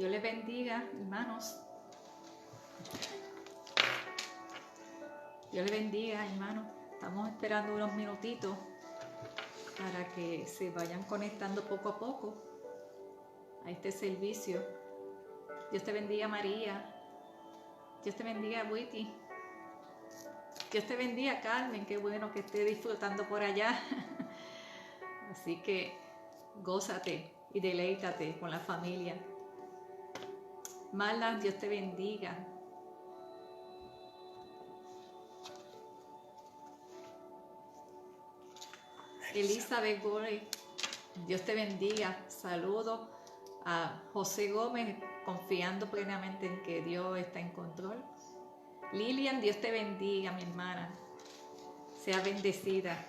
Dios les bendiga, hermanos. Dios les bendiga, hermanos. Estamos esperando unos minutitos para que se vayan conectando poco a poco a este servicio. Dios te bendiga, María. Dios te bendiga, Witty. Dios te bendiga, Carmen. Qué bueno que esté disfrutando por allá. Así que gózate y deleítate con la familia. Marla, Dios te bendiga. Elizabeth Gore, Dios te bendiga. Saludos a José Gómez, confiando plenamente en que Dios está en control. Lilian, Dios te bendiga, mi hermana. Sea bendecida.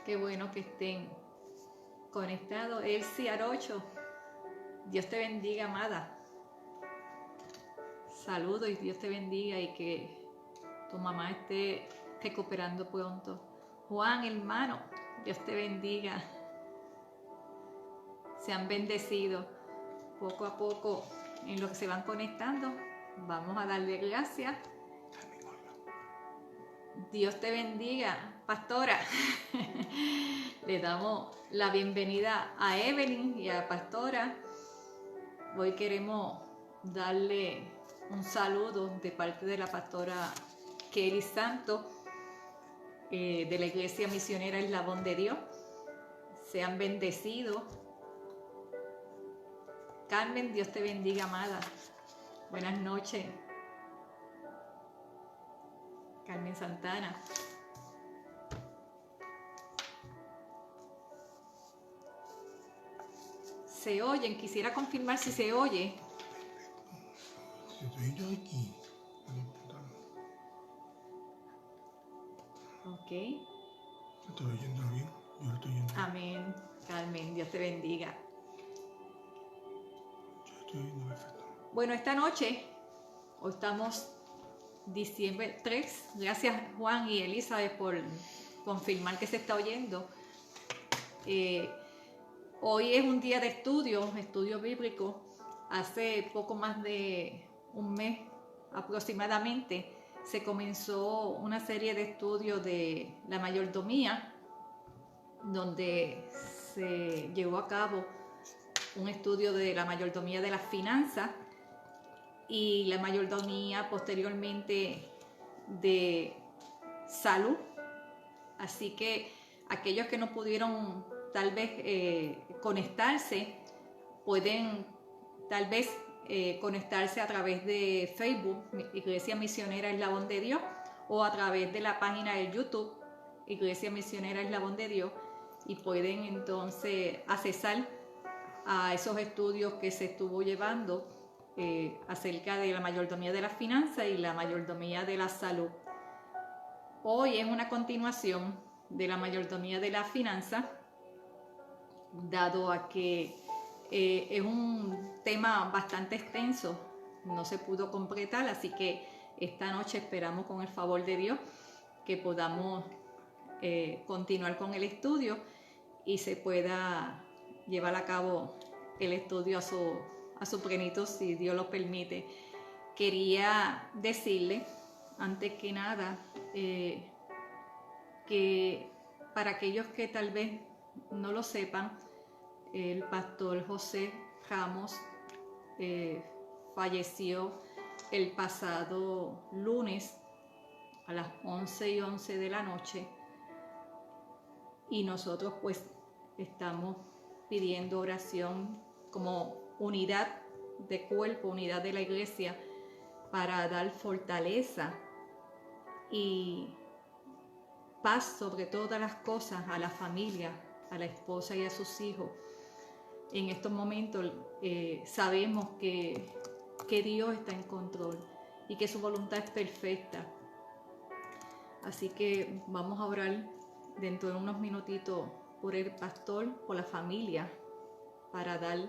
Qué bueno que estén conectados. Elsie Arocho, Dios te bendiga, amada. Saludos y Dios te bendiga y que tu mamá esté recuperando pronto. Juan, hermano, Dios te bendiga. Sean bendecidos poco a poco en lo que se van conectando. Vamos a darle gracias. Dios te bendiga, pastora. Le damos la bienvenida a Evelyn y a pastora. Hoy queremos darle un saludo de parte de la pastora Kelly Santos, de la Iglesia Misionera Eslabón de Dios. Sean bendecidos. Carmen, Dios te bendiga, amada. Buenas noches. Carmen Santana. ¿Se oyen? Quisiera confirmar si se oye. Estoy aquí. Ok. ¿Estoy oyendo bien? Yo lo estoy oyendo. Amén. Carmen, Dios te bendiga. Yo estoy oyendo perfecto. Bueno, esta noche, hoy estamos diciembre 3. Gracias, Juan y Elizabeth, por confirmar que se está oyendo. Hoy es un día de estudio bíblico. Hace poco más de un mes aproximadamente se comenzó una serie de estudios de la mayordomía, donde se llevó a cabo un estudio de la mayordomía de las finanzas y la mayordomía posteriormente de salud. Así que aquellos que no pudieron tal vez conectarse, pueden tal vez conectarse a través de Facebook, Iglesia Misionera Eslabón de Dios, o a través de la página de YouTube, Iglesia Misionera Eslabón de Dios, y pueden entonces accesar a esos estudios que se estuvo llevando acerca de la mayordomía de las finanzas y la mayordomía de la salud. Hoy es una continuación de la mayordomía de las finanzas, dado a que es un tema bastante extenso, no se pudo completar, así que esta noche esperamos con el favor de Dios que podamos continuar con el estudio y se pueda llevar a cabo el estudio a su plenitud, si Dios lo permite. Quería decirle, antes que nada, que para aquellos que tal vez no lo sepan, el pastor José Ramos falleció el pasado lunes a las 11:11 de la noche, y nosotros pues estamos pidiendo oración como unidad de cuerpo, unidad de la iglesia, para dar fortaleza y paz sobre todas las cosas a la familia, a la esposa y a sus hijos. En estos momentos sabemos que Dios está en control y que su voluntad es perfecta. Así que vamos a orar dentro de unos minutitos por el pastor, por la familia, para dar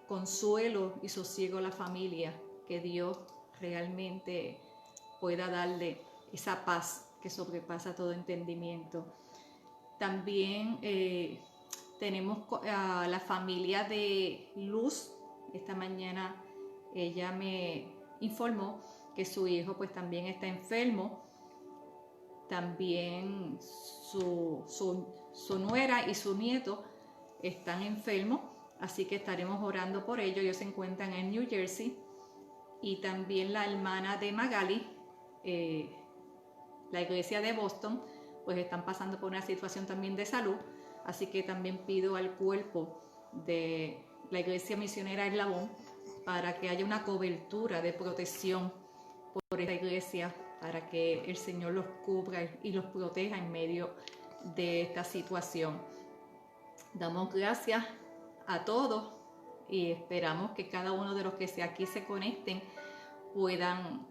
consuelo y sosiego a la familia, que Dios realmente pueda darle esa paz que sobrepasa todo entendimiento. También Tenemos a la familia de Luz. Esta mañana ella me informó que su hijo pues también está enfermo. También su nuera y su nieto están enfermos, así que estaremos orando por ellos. Ellos se encuentran en New Jersey. Y también la hermana de Magali, la iglesia de Boston, pues están pasando por una situación también de salud, así que también pido al cuerpo de la iglesia misionera Eslabón para que haya una cobertura de protección por esta iglesia, para que el Señor los cubra y los proteja en medio de esta situación. Damos gracias a todos y esperamos que cada uno de los que aquí se conecten puedan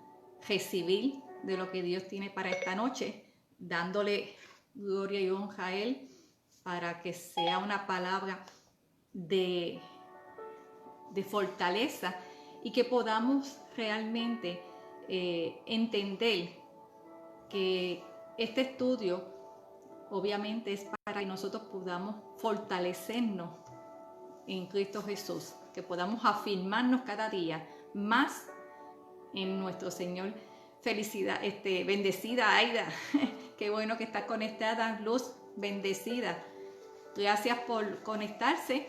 recibir de lo que Dios tiene para esta noche, dándole gloria y honra a Él, para que sea una palabra de fortaleza y que podamos realmente entender que este estudio obviamente es para que nosotros podamos fortalecernos en Cristo Jesús, que podamos afirmarnos cada día más en nuestro Señor. Felicidad, bendecida Aida, qué bueno que está conectada. Luz, bendecida, gracias por conectarse.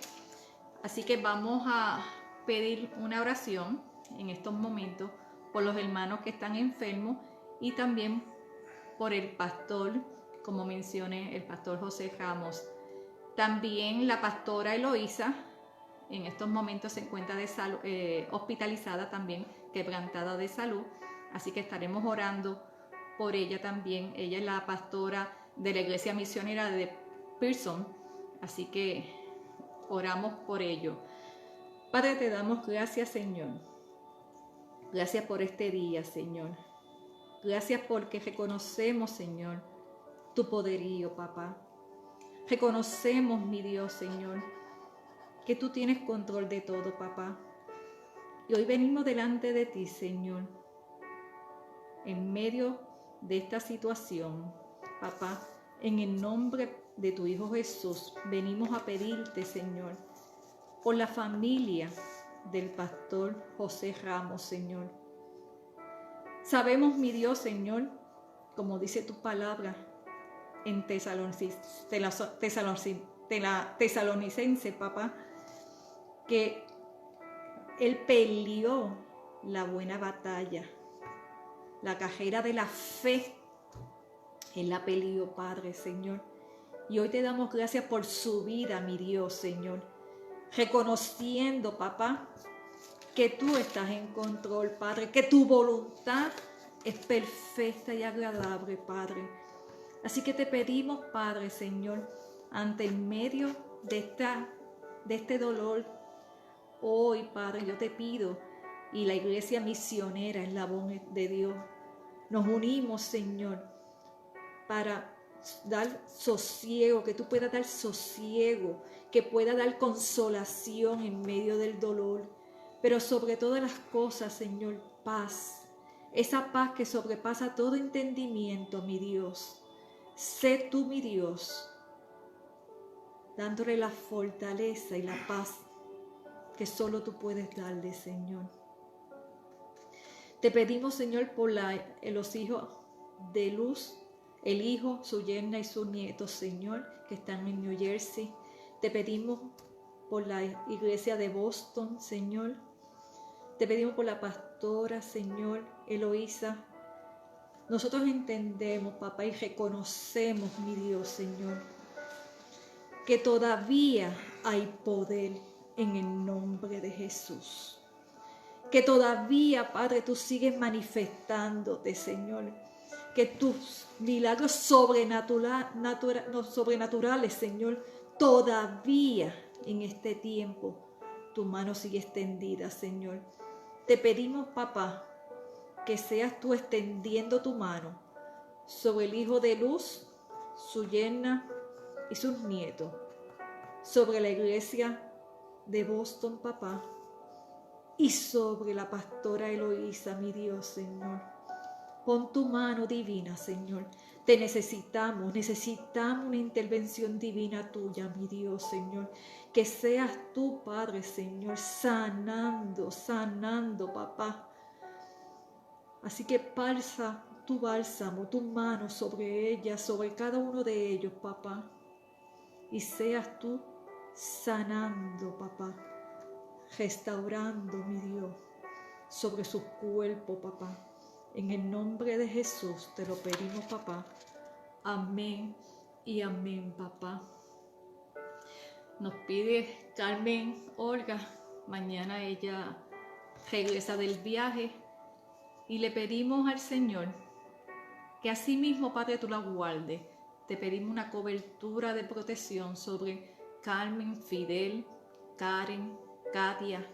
Así que vamos a pedir una oración en estos momentos por los hermanos que están enfermos y también por el pastor, como mencioné, el pastor José Ramos. También la pastora Eloísa en estos momentos se encuentra hospitalizada también, quebrantada de salud, así que estaremos orando por ella también. Ella es la pastora de la iglesia misionera de Pearson, así que oramos por ello. Padre, te damos gracias, Señor. Gracias por este día, Señor. Gracias porque reconocemos, Señor, tu poderío, papá. Reconocemos, mi Dios, Señor, que tú tienes control de todo, papá. Y hoy venimos delante de ti, Señor, en medio de esta situación, papá, en el nombre de tu Hijo Jesús, venimos a pedirte, Señor, por la familia del pastor José Ramos, Señor. Sabemos, mi Dios, Señor, como dice tu palabra en Tesalonicense, papá, que él peleó la buena batalla, la carrera de la fe. Él la peleó, Padre, Señor. Y hoy te damos gracias por su vida, mi Dios, Señor. Reconociendo, papá, que tú estás en control, Padre, que tu voluntad es perfecta y agradable, Padre. Así que te pedimos, Padre, Señor, ante el medio de este dolor, hoy, Padre, yo te pido, y la iglesia misionera Eslabón de Dios, nos unimos, Señor, para dar sosiego, que tú puedas dar sosiego, que pueda dar consolación en medio del dolor, pero sobre todas las cosas, Señor, paz, esa paz que sobrepasa todo entendimiento, mi Dios. Sé tú, mi Dios, dándole la fortaleza y la paz que solo tú puedes darle, Señor. Te pedimos, Señor, por los hijos de Luz, el hijo, su yerna y su nieto, Señor, que están en New Jersey. Te pedimos por la iglesia de Boston, Señor. Te pedimos por la pastora, Señor, Eloísa. Nosotros entendemos, papá, y reconocemos, mi Dios, Señor, que todavía hay poder en el nombre de Jesús. Que todavía, Padre, tú sigues manifestándote, Señor. Que tus milagros sobrenaturales, Señor, todavía en este tiempo, tu mano sigue extendida, Señor. Te pedimos, papá, que seas tú extendiendo tu mano sobre el hijo de Luz, su yerna y sus nietos, sobre la iglesia de Boston, papá, y sobre la pastora Eloísa, mi Dios, Señor. Pon tu mano divina, Señor. Te necesitamos una intervención divina tuya, mi Dios, Señor. Que seas tú, Padre, Señor, sanando, papá. Así que pasa tu bálsamo, tu mano sobre ella, sobre cada uno de ellos, papá. Y seas tú sanando, papá. Restaurando, mi Dios, sobre sus cuerpos, papá. En el nombre de Jesús te lo pedimos, papá. Amén y amén, papá. Nos pide Carmen Olga, mañana ella regresa del viaje y le pedimos al Señor que así mismo, Padre, tú la guardes. Te pedimos una cobertura de protección sobre Carmen, Fidel, Karen, Katia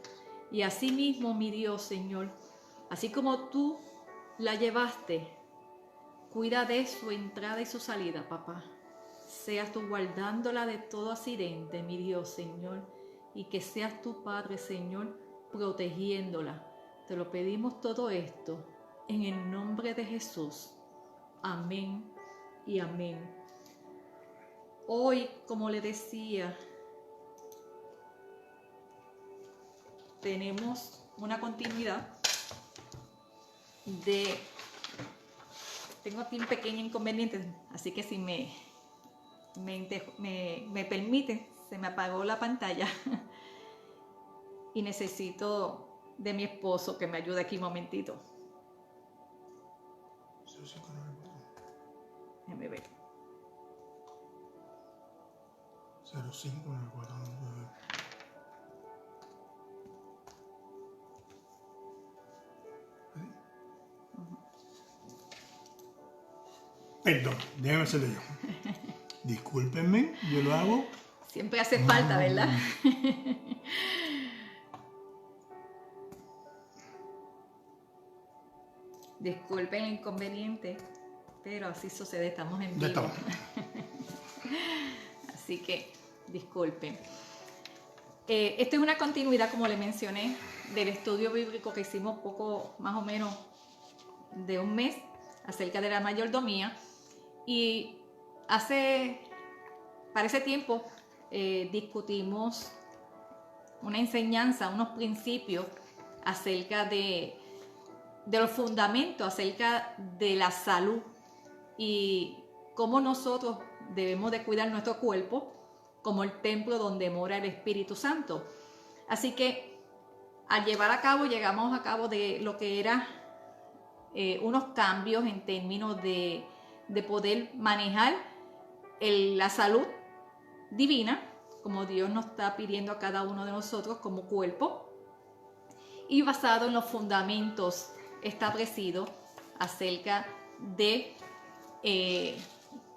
y así mismo, mi Dios, Señor, así como tú la llevaste, cuida de su entrada y su salida, papá. Seas tú guardándola de todo accidente, mi Dios, Señor, y que seas tu Padre, Señor, protegiéndola. Te lo pedimos todo esto en el nombre de Jesús. Amén y amén. Hoy, como le decía, tenemos una continuidad de... Tengo aquí un pequeño inconveniente, así que si me permite, se me apagó la pantalla y necesito de mi esposo que me ayude aquí un momentito. Déjame ver. 059499. Perdón, déjame hacerlo yo. Discúlpenme, yo lo hago. Siempre hace falta, ¿verdad? Disculpen el inconveniente, pero así sucede, estamos en vivo. Así que disculpen. Esta es una continuidad, como le mencioné, del estudio bíblico que hicimos poco más o menos de un mes acerca de la mayordomía. Y para ese tiempo discutimos una enseñanza, unos principios acerca de los fundamentos, acerca de la salud y cómo nosotros debemos de cuidar nuestro cuerpo como el templo donde mora el Espíritu Santo. Así que al llegamos a cabo de lo que era unos cambios en términos de poder manejar la salud divina, como Dios nos está pidiendo a cada uno de nosotros como cuerpo, y basado en los fundamentos establecidos acerca de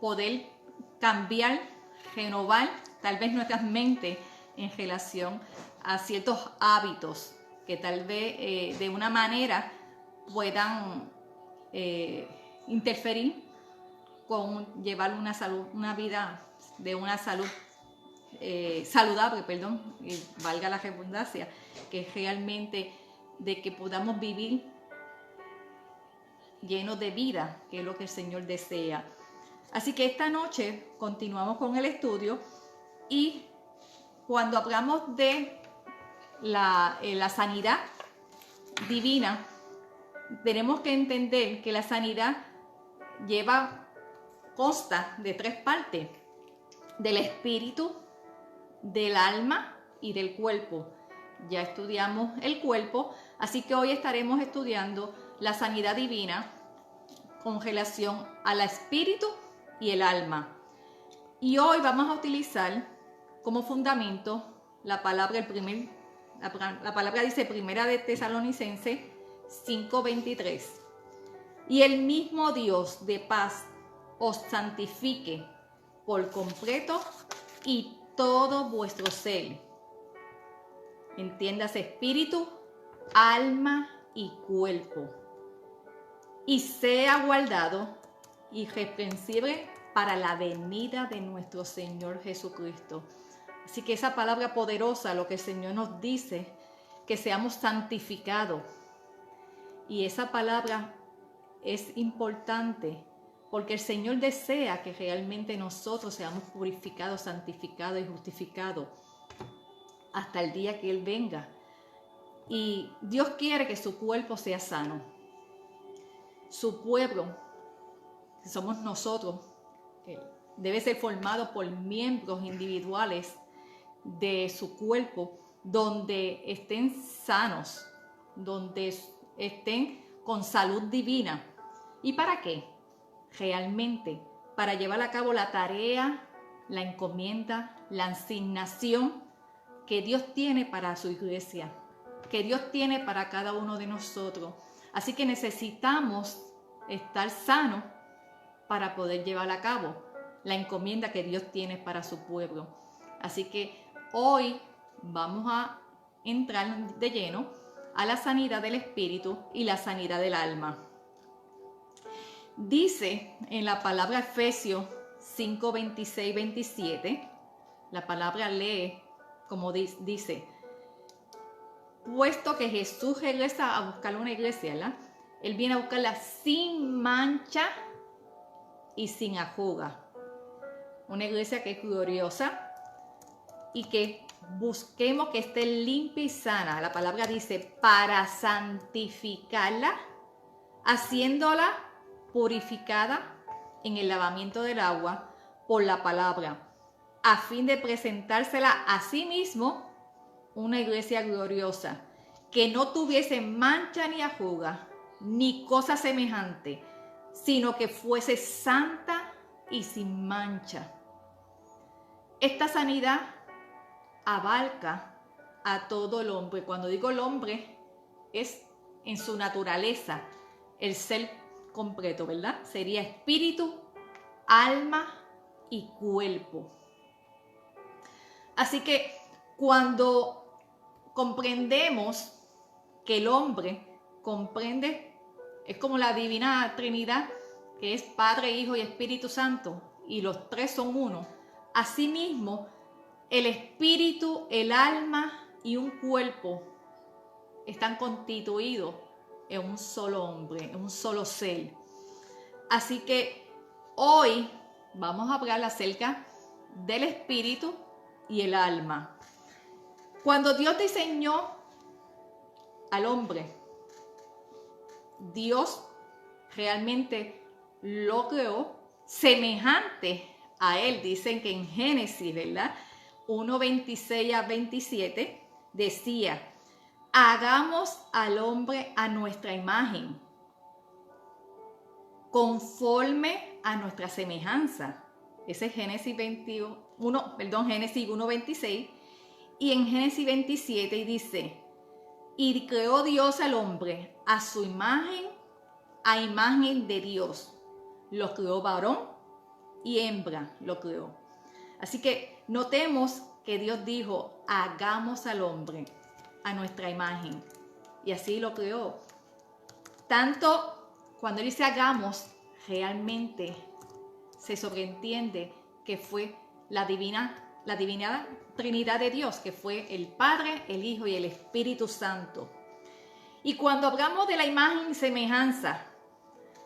poder cambiar, renovar tal vez nuestras mentes en relación a ciertos hábitos que tal vez de una manera puedan interferir con llevar una vida de una salud saludable, y valga la redundancia, que es realmente de que podamos vivir llenos de vida, que es lo que el Señor desea. Así que esta noche continuamos con el estudio y cuando hablamos de la sanidad divina, tenemos que entender que la sanidad consta de 3 partes: del espíritu, del alma y del cuerpo. Ya estudiamos el cuerpo, así que hoy estaremos estudiando la sanidad divina con relación al espíritu y el alma. Y hoy vamos a utilizar como fundamento la palabra, la palabra dice Primera de Tesalonicenses 5:23. Y el mismo Dios de paz os santifique por completo y todo vuestro ser, entiéndase espíritu, alma y cuerpo, y sea guardado irreprensible para la venida de nuestro Señor Jesucristo. Así que esa palabra poderosa, lo que el Señor nos dice, que seamos santificados. Y esa palabra es importante porque el Señor desea que realmente nosotros seamos purificados, santificados y justificados hasta el día que Él venga. Y Dios quiere que su cuerpo sea sano. Su pueblo, que somos nosotros, debe ser formado por miembros individuales de su cuerpo, donde estén sanos, donde estén con salud divina. ¿Y para qué? Realmente, para llevar a cabo la tarea, la encomienda, la asignación que Dios tiene para su iglesia, que Dios tiene para cada uno de nosotros. Así que necesitamos estar sanos para poder llevar a cabo la encomienda que Dios tiene para su pueblo. Así que hoy vamos a entrar de lleno a la sanidad del espíritu y la sanidad del alma. Dice en la palabra Efesios 5, 26, 27, la palabra lee como dice, puesto que Jesús regresa a buscar una iglesia, ¿verdad? Él viene a buscarla sin mancha y sin arruga. Una iglesia que es gloriosa y que busquemos que esté limpia y sana. La palabra dice, para santificarla, haciéndola purificada en el lavamiento del agua por la palabra, a fin de presentársela a sí mismo una iglesia gloriosa, que no tuviese mancha ni arruga, ni cosa semejante, sino que fuese santa y sin mancha. Esta sanidad abarca a todo el hombre. Cuando digo el hombre, es en su naturaleza el ser completo, ¿verdad? Sería espíritu, alma y cuerpo. Así que cuando comprendemos que el hombre comprende, es como la divina Trinidad, que es Padre, Hijo y Espíritu Santo, y los tres son uno. Asimismo, el espíritu, el alma y un cuerpo están constituidos en un solo hombre, en un solo ser. Así que hoy vamos a hablar acerca del espíritu y el alma. Cuando Dios diseñó al hombre, Dios realmente lo creó semejante a él. Dicen que en Génesis, ¿verdad? 1:26 a 27 decía, hagamos al hombre a nuestra imagen, conforme a nuestra semejanza. Ese es Génesis 1:26. Y en Génesis 27 dice, y creó Dios al hombre a su imagen, a imagen de Dios. Lo creó varón y hembra lo creó. Así que notemos que Dios dijo, hagamos al hombre a nuestra imagen. Y así lo creó. Tanto cuando Él dice hagamos, realmente se sobreentiende que fue la divina Trinidad de Dios, que fue el Padre, el Hijo y el Espíritu Santo. Y cuando hablamos de la imagen y semejanza,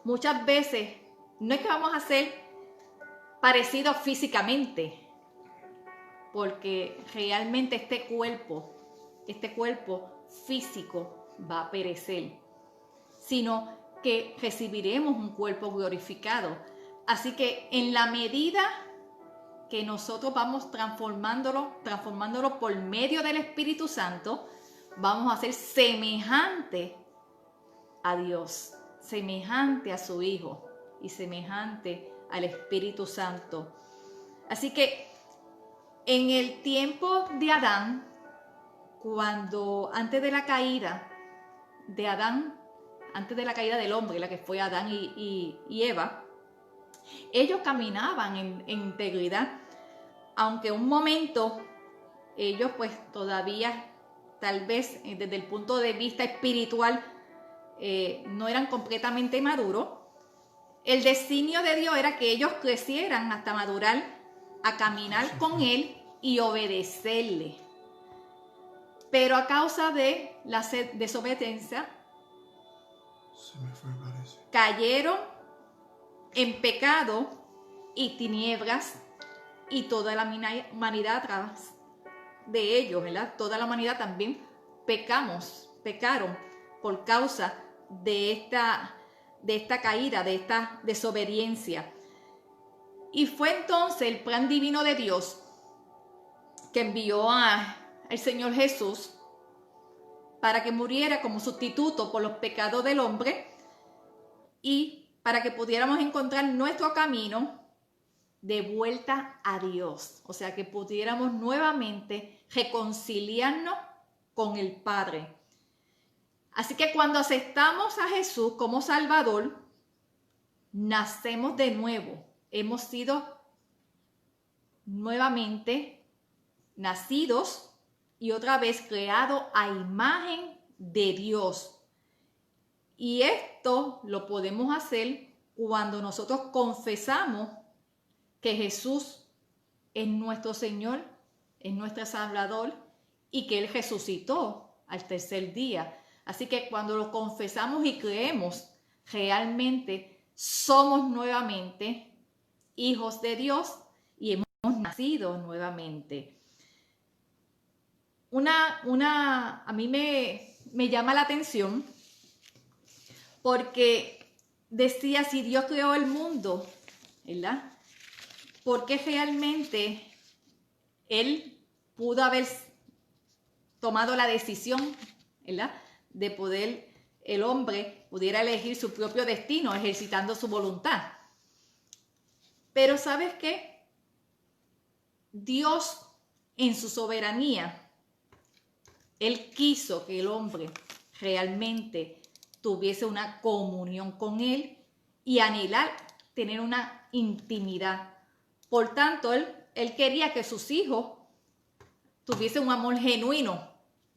muchas veces no es que vamos a ser parecidos físicamente, porque realmente este cuerpo físico va a perecer, sino que recibiremos un cuerpo glorificado. Así que en la medida que nosotros vamos transformándolo por medio del Espíritu Santo, vamos a ser semejante a Dios, semejante a su Hijo y semejante al Espíritu Santo. Así que en el tiempo de Adán, antes de la caída de Adán, antes de la caída del hombre, la que fue Adán y Eva, ellos caminaban en integridad, aunque un momento ellos pues todavía tal vez desde el punto de vista espiritual no eran completamente maduros. El designio de Dios era que ellos crecieran hasta madurar, a caminar con Él y obedecerle. Pero a causa de la desobediencia, cayeron en pecado y tinieblas, y toda la humanidad atrás de ellos, ¿verdad? Toda la humanidad también pecaron por causa de esta caída, de esta desobediencia. Y fue entonces el plan divino de Dios que envió al Señor Jesús para que muriera como sustituto por los pecados del hombre y para que pudiéramos encontrar nuestro camino de vuelta a Dios. O sea, que pudiéramos nuevamente reconciliarnos con el Padre. Así que cuando aceptamos a Jesús como Salvador, nacemos de nuevo. Hemos sido nuevamente nacidos y otra vez creados a imagen de Dios. Y esto lo podemos hacer cuando nosotros confesamos que Jesús es nuestro Señor, es nuestro Salvador y que Él resucitó al tercer día. Así que cuando lo confesamos y creemos, realmente somos nuevamente hijos de Dios y hemos nacido nuevamente. A mí me llama la atención porque decía, si Dios creó el mundo, ¿verdad? ¿Por qué realmente Él pudo haber tomado la decisión, ¿verdad?, de poder, el hombre pudiera elegir su propio destino ejercitando su voluntad? Pero ¿sabes qué? Dios, en su soberanía, Él quiso que el hombre realmente tuviese una comunión con Él y anhelar tener una intimidad. Por tanto, Él quería que sus hijos tuviesen un amor genuino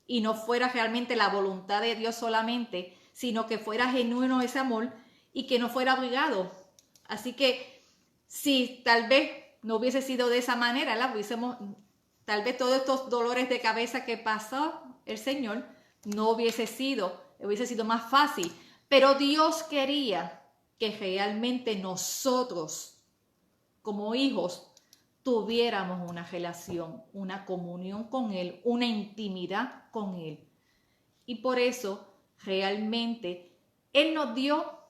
y no fuera realmente la voluntad de Dios solamente, sino que fuera genuino ese amor y que no fuera obligado. Así que si tal vez no hubiese sido de esa manera, tal vez todos estos dolores de cabeza que pasó el Señor no hubiese sido más fácil. Pero Dios quería que realmente nosotros, como hijos, tuviéramos una relación, una comunión con Él, una intimidad con Él. Y por eso realmente Él nos dio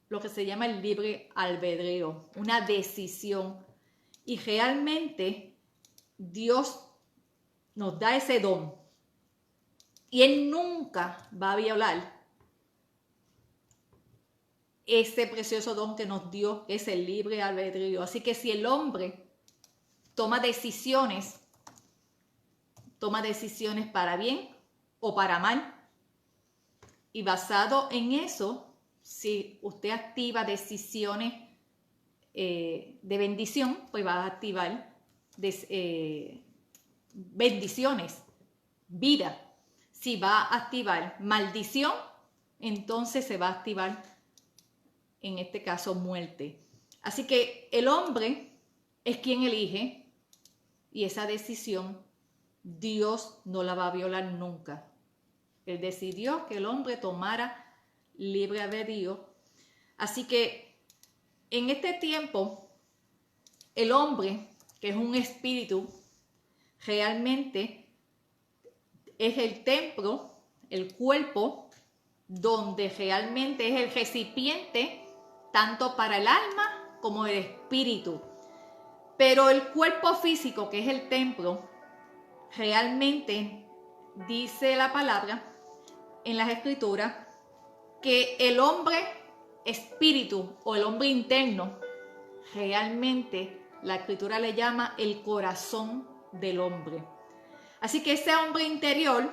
lo que se llama el libre albedrío, una decisión. Y realmente Dios nos da ese don. Y Él nunca va a violar ese precioso don que nos dio, que es el libre albedrío. Así que si el hombre toma decisiones para bien o para mal, y basado en eso, si usted activa decisiones de bendición, pues va a activar bendiciones, vida. Si va a activar maldición, entonces se va a activar, en este caso, muerte. Así que el hombre es quien elige, y esa decisión Dios no la va a violar nunca. Él decidió que el hombre tomara libre albedrío. Así que en este tiempo, el hombre, que es un espíritu, realmente es el templo, el cuerpo, donde realmente es el recipiente tanto para el alma como el espíritu. Pero el cuerpo físico, que es el templo, realmente dice la palabra en las escrituras que el hombre espíritu o el hombre interno, realmente la escritura le llama el corazón del hombre. Así que ese hombre interior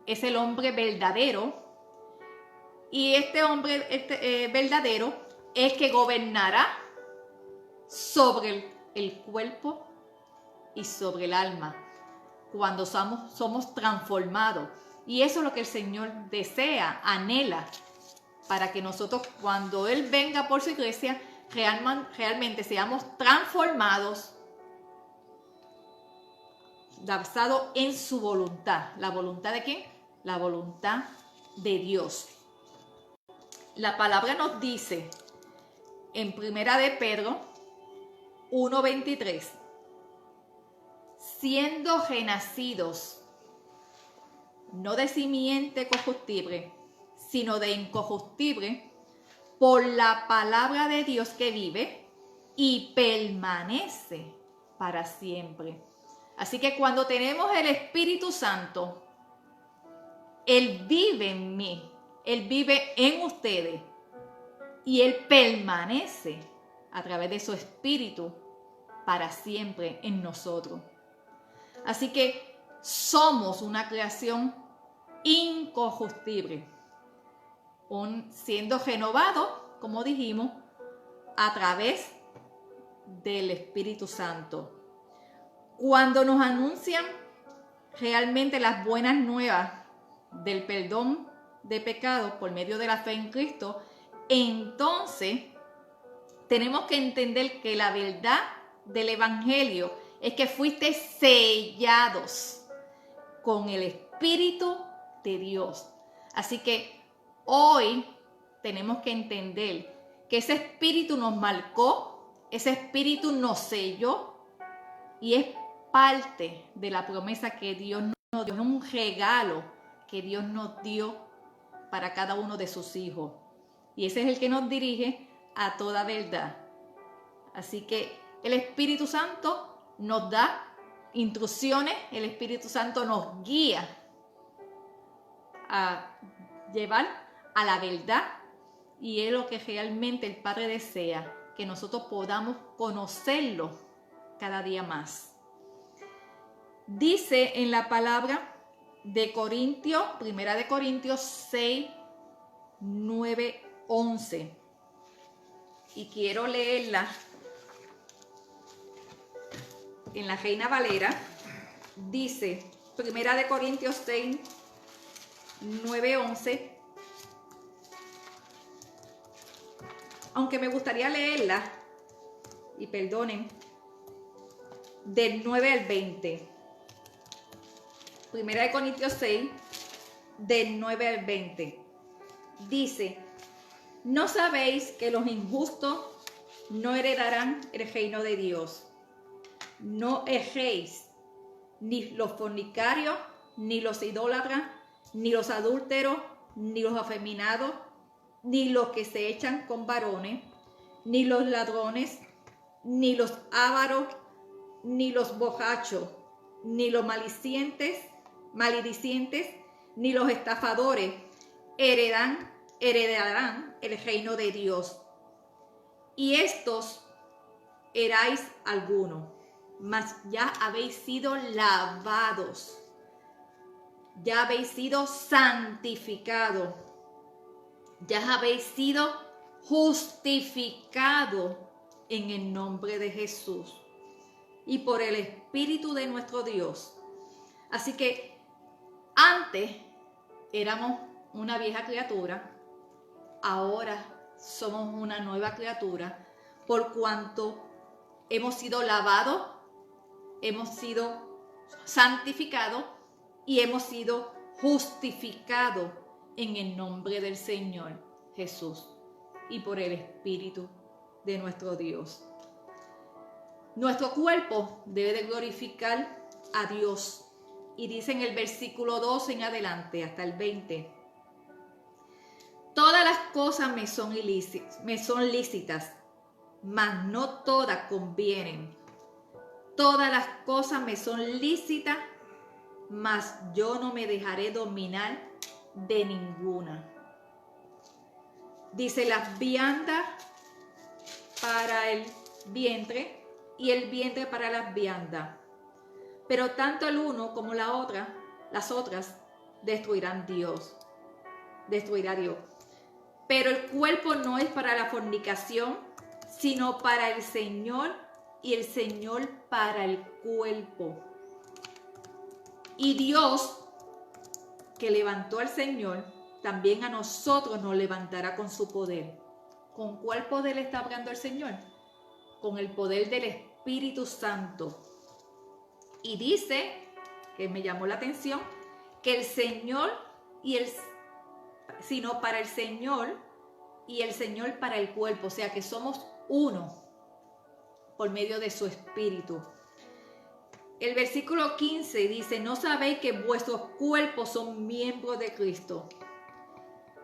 es el hombre verdadero, y este hombre verdadero es el que gobernará sobre el cuerpo y sobre el alma cuando somos transformados. Y eso es lo que el Señor desea, anhela, para que nosotros, cuando Él venga por su iglesia, realmente seamos transformados basado en su voluntad. ¿La voluntad de quién? La voluntad de Dios. La palabra nos dice en Primera de Pedro 1:23. Siendo renacidos, no de simiente corruptible, sino de incorruptible, por la palabra de Dios que vive y permanece para siempre. Así que cuando tenemos el Espíritu Santo, Él vive en mí, Él vive en ustedes y Él permanece a través de su Espíritu para siempre en nosotros. Así que somos una creación incorruptible, siendo renovado, como dijimos, a través del Espíritu Santo. Cuando nos anuncian realmente las buenas nuevas del perdón de pecados por medio de la fe en Cristo, entonces tenemos que entender que la verdad del Evangelio es que fuiste sellados con el Espíritu de Dios. Así que hoy tenemos que entender que ese Espíritu nos marcó, ese Espíritu nos selló y es parte de la promesa que Dios nos dio, un regalo que Dios nos dio para cada uno de sus hijos. Y ese es el que nos dirige a toda verdad. Así que el Espíritu Santo nos da instrucciones, el Espíritu Santo nos guía a llevar a la verdad y es lo que realmente el Padre desea, que nosotros podamos conocerlo cada día más. Dice en la palabra de Corintios, Primera de Corintios 6, 9, 11. Y quiero leerla en la Reina Valera. Dice, Primera de Corintios 6, 9, 11. Aunque me gustaría leerla, y perdonen, del 9 al 20. Primera de Corintios 6, del 9 al 20. Dice, ¿no sabéis que los injustos no heredarán el reino de Dios? No erréis, ni los fornicarios, ni los idólatras, ni los adúlteros, ni los afeminados, ni los que se echan con varones, ni los ladrones, ni los ávaros, ni los borrachos, ni los maledicientes, ni los estafadores heredarán el reino de Dios. Y estos erais algunos, mas ya habéis sido lavados, ya habéis sido santificados, ya habéis sido justificados en el nombre de Jesús y por el Espíritu de nuestro Dios. Así que antes éramos una vieja criatura, ahora somos una nueva criatura, por cuanto hemos sido lavados, hemos sido santificados y hemos sido justificados en el nombre del Señor Jesús y por el Espíritu de nuestro Dios. Nuestro cuerpo debe de glorificar a Dios. Y dice en el versículo 12 en adelante, hasta el 20. Todas las cosas me son lícitas, mas no todas convienen. Todas las cosas me son lícitas, mas yo no me dejaré dominar de ninguna. Dice, las viandas para el vientre y el vientre para las viandas. Pero tanto el uno como las otras destruirá Dios. Pero el cuerpo no es para la fornicación, sino para el Señor y el Señor para el cuerpo. Y Dios, que levantó al Señor, también a nosotros nos levantará con su poder. ¿Con cuál poder está hablando el Señor? Con el poder del Espíritu Santo. Y dice, que me llamó la atención, que el Señor sino para el Señor y el Señor para el cuerpo, o sea que somos uno por medio de su Espíritu. El versículo 15 dice, ¿no sabéis que vuestros cuerpos son miembros de Cristo?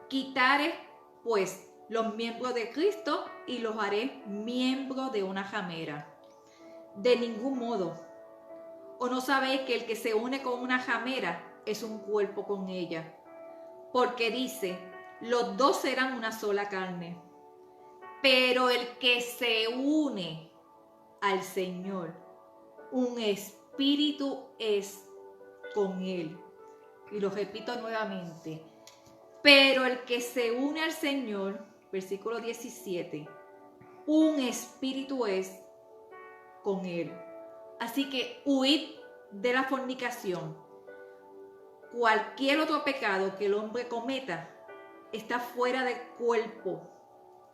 Quitare, pues, los miembros de Cristo y los haré miembros de una ramera. De ningún modo. ¿O no sabéis que el que se une con una ramera es un cuerpo con ella? Porque dice, los dos serán una sola carne. Pero el que se une al Señor, un espíritu es con él. Y lo repito nuevamente. Pero el que se une al Señor, versículo 17, un espíritu es con él. Así que huid de la fornicación. Cualquier otro pecado que el hombre cometa está fuera del cuerpo,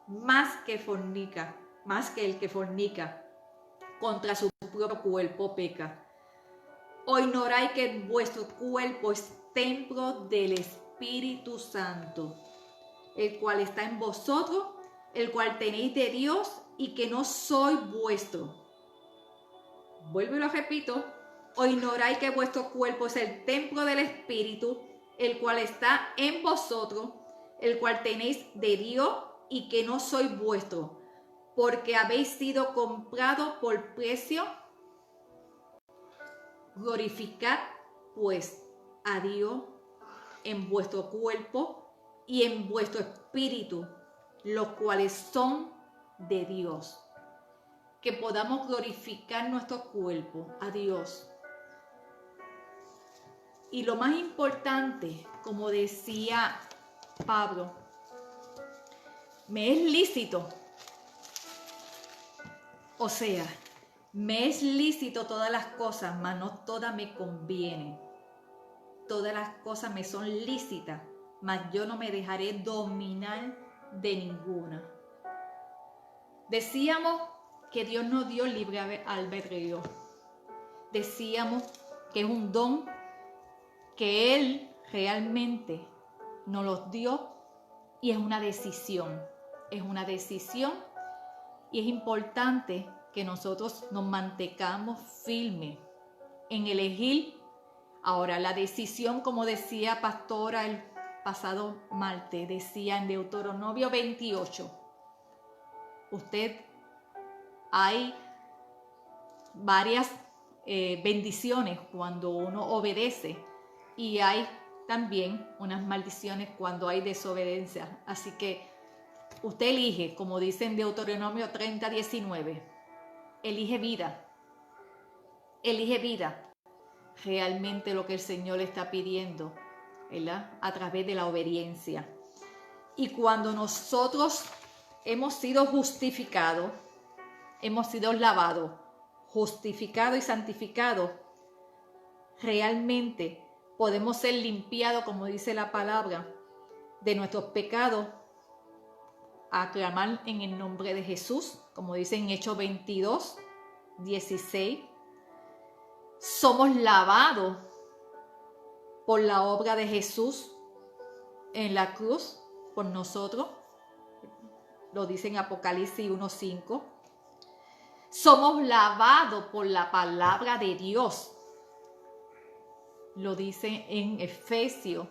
más que el que fornica contra su propio cuerpo peca. ¿O ignoráis que vuestro cuerpo es templo del Espíritu Santo, el cual está en vosotros, el cual tenéis de Dios y que no sois vuestro? Vuelvo y lo repito. ¿O ignoráis que vuestro cuerpo es el templo del Espíritu, el cual está en vosotros, el cual tenéis de Dios y que no sois vuestro, porque habéis sido comprados por precio? Glorificad pues a Dios en vuestro cuerpo y en vuestro espíritu, los cuales son de Dios. Que podamos glorificar nuestro cuerpo a Dios. Y lo más importante, como decía Pablo, me es lícito, o sea, me es lícito todas las cosas, mas no todas me convienen. Todas las cosas me son lícitas, mas yo no me dejaré dominar de ninguna. Decíamos que Dios nos dio libre albedrío. Decíamos que es un don que Él realmente nos los dio y es una decisión. Es una decisión y es importante que nosotros nos mantengamos firmes en elegir. Ahora, la decisión, como decía Pastora el pasado martes, decía en Deuteronomio 28, hay varias bendiciones cuando uno obedece y hay también unas maldiciones cuando hay desobediencia. Así que usted elige, como dice en Deuteronomio 30:19, elige vida. Elige vida. Realmente lo que el Señor le está pidiendo, ¿verdad? A través de la obediencia. Y cuando nosotros hemos sido justificados, hemos sido lavados, justificados y santificados, realmente podemos ser limpiados, como dice la palabra, de nuestros pecados, a clamar en el nombre de Jesús, como dice en Hechos 22:16. Somos lavados por la obra de Jesús en la cruz por nosotros. Lo dice en Apocalipsis 1:5. Somos lavados por la palabra de Dios. Lo dice en Efesios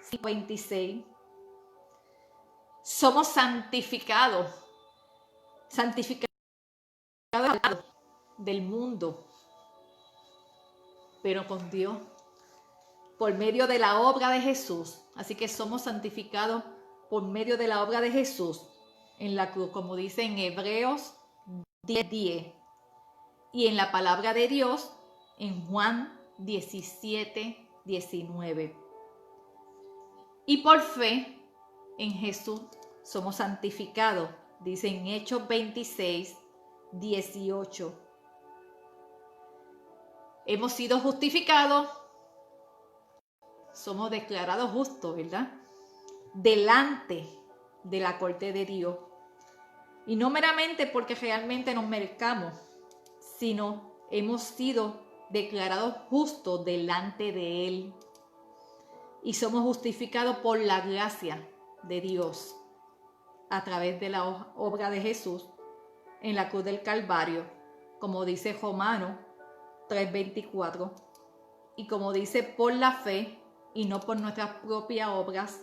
5:26. Somos santificados del mundo, pero con Dios, por medio de la obra de Jesús. Así que somos santificados por medio de la obra de Jesús en la cruz, como dice en Hebreos 10:10, y en la palabra de Dios en Juan 17:19. Y por fe en Jesús somos santificados, dice en Hechos 26:18. Hemos sido justificados, somos declarados justos, ¿verdad? Delante de la corte de Dios. Y no meramente porque realmente nos merezcamos, sino hemos sido declarados justos delante de Él. Y somos justificados por la gracia de Dios. a través de la obra de Jesús en la cruz del Calvario, como dice Romanos 3:24, y como dice por la fe y no por nuestras propias obras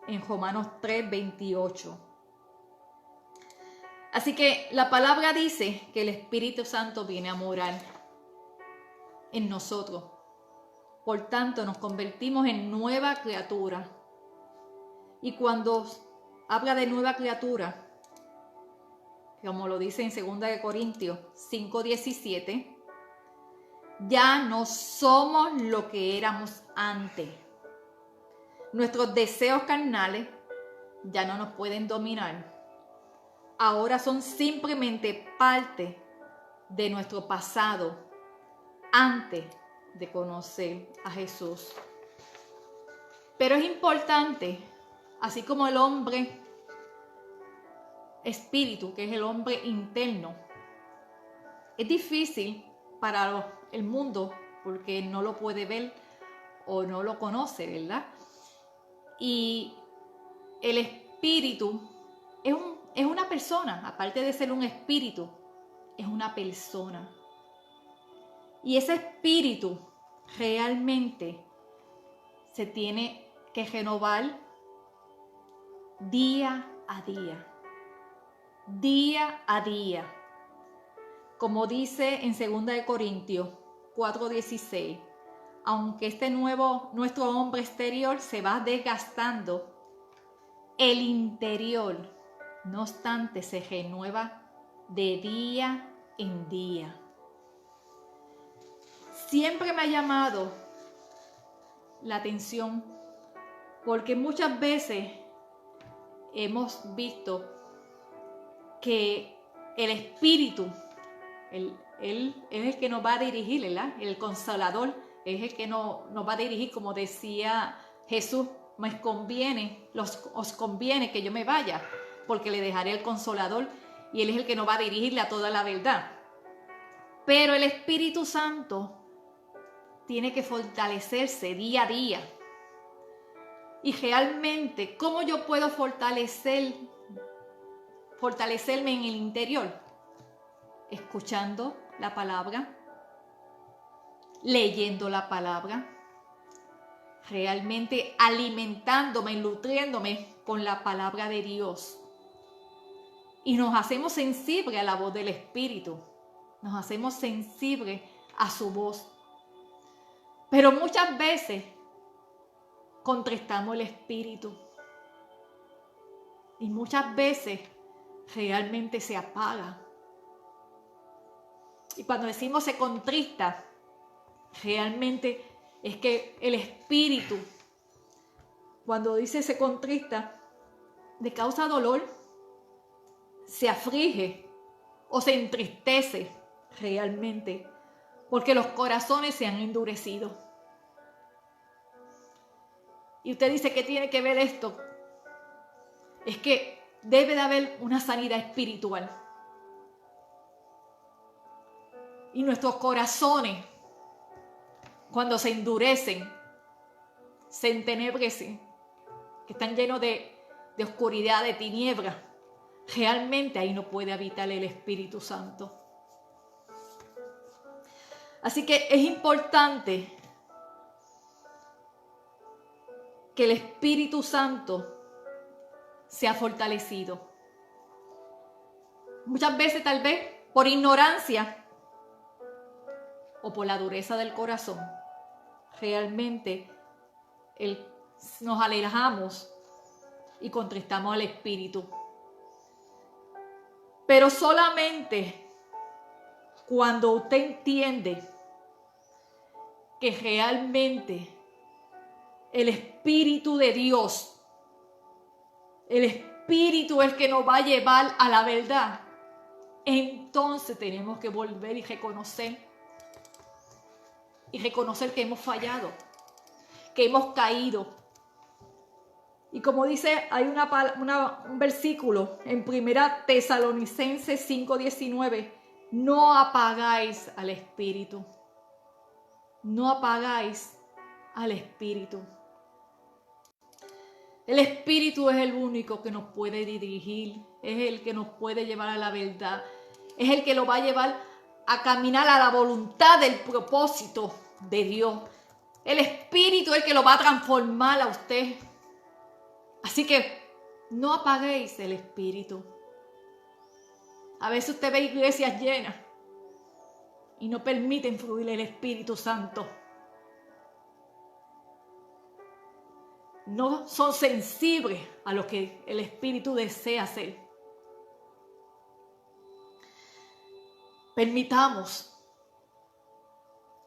en Romanos 3:28. Así que la palabra dice que el Espíritu Santo viene a morar en nosotros. Por tanto, nos convertimos en nueva criatura. Y cuando habla de nueva criatura, como lo dice en 2 Corintios 5:17, ya no somos lo que éramos antes. Nuestros deseos carnales ya no nos pueden dominar. Ahora son simplemente parte de nuestro pasado antes de conocer a Jesús. Pero es importante, así como el hombre espíritu, que es el hombre interno, es difícil para el mundo porque no lo puede ver o no lo conoce, ¿verdad? Y el espíritu es una persona, aparte de ser un espíritu, es una persona. Y ese espíritu realmente se tiene que renovar día a día. Día a día. Como dice en 2 Corintios 4:16, aunque nuestro hombre exterior se va desgastando, el interior, no obstante, se renueva de día en día. Siempre me ha llamado la atención porque muchas veces hemos visto que el Espíritu, Él es el que nos va a dirigir, ¿verdad? El Consolador es el que nos va a dirigir, como decía Jesús, os conviene que yo me vaya, porque le dejaré el Consolador y Él es el que nos va a dirigirle a toda la verdad. Pero el Espíritu Santo tiene que fortalecerse día a día. Y realmente, ¿cómo yo puedo fortalecerme en el interior? Escuchando la palabra, leyendo la palabra, realmente alimentándome, nutriéndome con la palabra de Dios. Y nos hacemos sensibles a la voz del Espíritu, nos hacemos sensibles a su voz. Pero muchas veces contristamos el Espíritu y muchas veces realmente se apaga. Y cuando decimos se contrista, realmente es que el Espíritu, cuando dice se contrista, le causa dolor, se aflige o se entristece realmente, porque los corazones se han endurecido. Y usted dice, ¿qué tiene que ver esto? Es que debe de haber una sanidad espiritual. Y nuestros corazones, cuando se endurecen, se entenebrecen, que están llenos de oscuridad, de tinieblas, realmente ahí no puede habitar el Espíritu Santo. Así que es importante que el Espíritu Santo sea fortalecido. Muchas veces, tal vez, por ignorancia o por la dureza del corazón, realmente nos alejamos y contristamos al Espíritu. Pero solamente cuando usted entiende que realmente el Espíritu de Dios, el Espíritu es el que nos va a llevar a la verdad, entonces tenemos que volver y reconocer que hemos fallado, que hemos caído. Y como dice, hay un versículo en 1 Tesalonicenses 5:19, no apagáis al Espíritu. No apagáis al Espíritu. El Espíritu es el único que nos puede dirigir, es el que nos puede llevar a la verdad, es el que lo va a llevar a caminar a la voluntad del propósito de Dios. El Espíritu es el que lo va a transformar a usted. Así que no apaguéis el Espíritu. A veces usted ve iglesias llenas y no permiten fluir el Espíritu Santo. No son sensibles a lo que el Espíritu desea hacer. Permitamos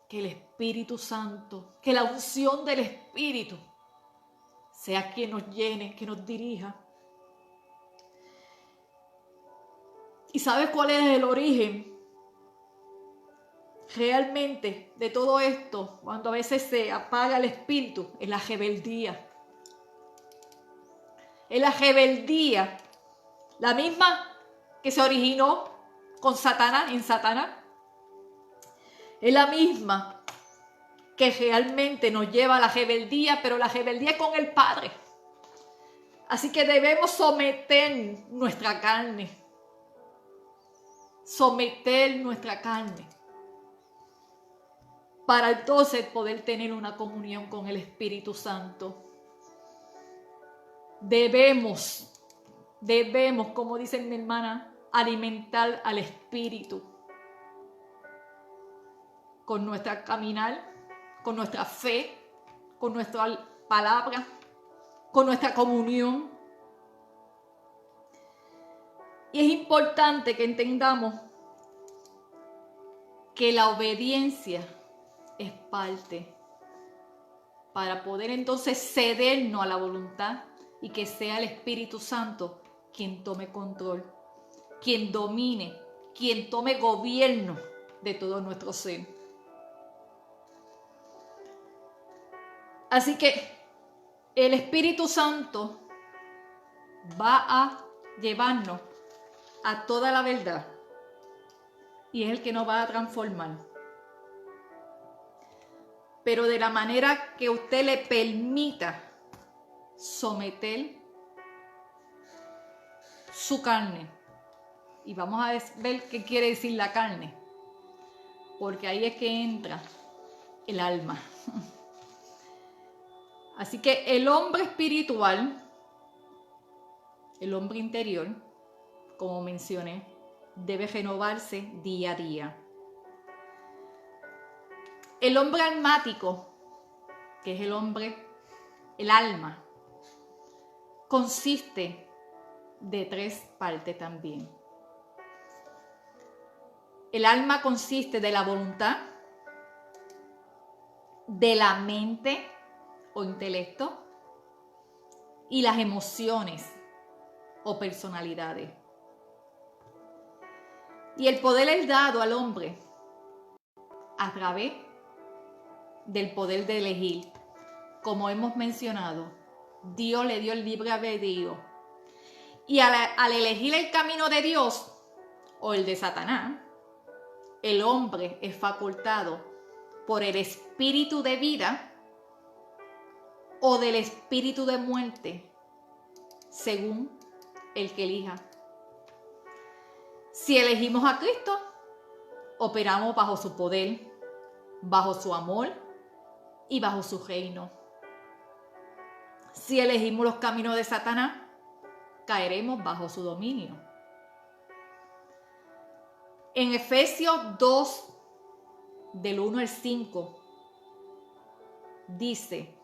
que el Espíritu Santo, que la unción del Espíritu sea quien nos llene, que nos dirija. ¿Y sabes cuál es el origen realmente de todo esto? Cuando a veces se apaga el Espíritu, es la rebeldía. Es la rebeldía, la misma que se originó con Satanás, en Satanás. Es la misma que realmente nos lleva a la rebeldía, pero la rebeldía con el Padre. Así que debemos someter nuestra carne. Someter nuestra carne. Para entonces poder tener una comunión con el Espíritu Santo. Debemos, como dice mi hermana, alimentar al Espíritu con nuestra caminar, con nuestra fe, con nuestra palabra, con nuestra comunión. Y es importante que entendamos que la obediencia es parte para poder entonces cedernos a la voluntad y que sea el Espíritu Santo quien tome control, quien domine, quien tome gobierno de todo nuestro ser. Así que el Espíritu Santo va a llevarnos a toda la verdad y es el que nos va a transformar. Pero de la manera que usted le permita someter su carne. Y vamos a ver qué quiere decir la carne, porque ahí es que entra el alma. Así que el hombre espiritual, el hombre interior, como mencioné, debe renovarse día a día. El hombre almático, que es el alma, consiste de 3 partes también. El alma consiste de la voluntad, de la mente o intelecto y las emociones o personalidades. Y el poder es dado al hombre a través del poder de elegir. Como hemos mencionado, Dios le dio el libre albedrío. Y al elegir el camino de Dios o el de Satanás, el hombre es facultado por el espíritu de vida o del espíritu de muerte, según el que elija. Si elegimos a Cristo, operamos bajo su poder, bajo su amor y bajo su reino. Si elegimos los caminos de Satanás, caeremos bajo su dominio. En Efesios 2, del 1 al 5, dice: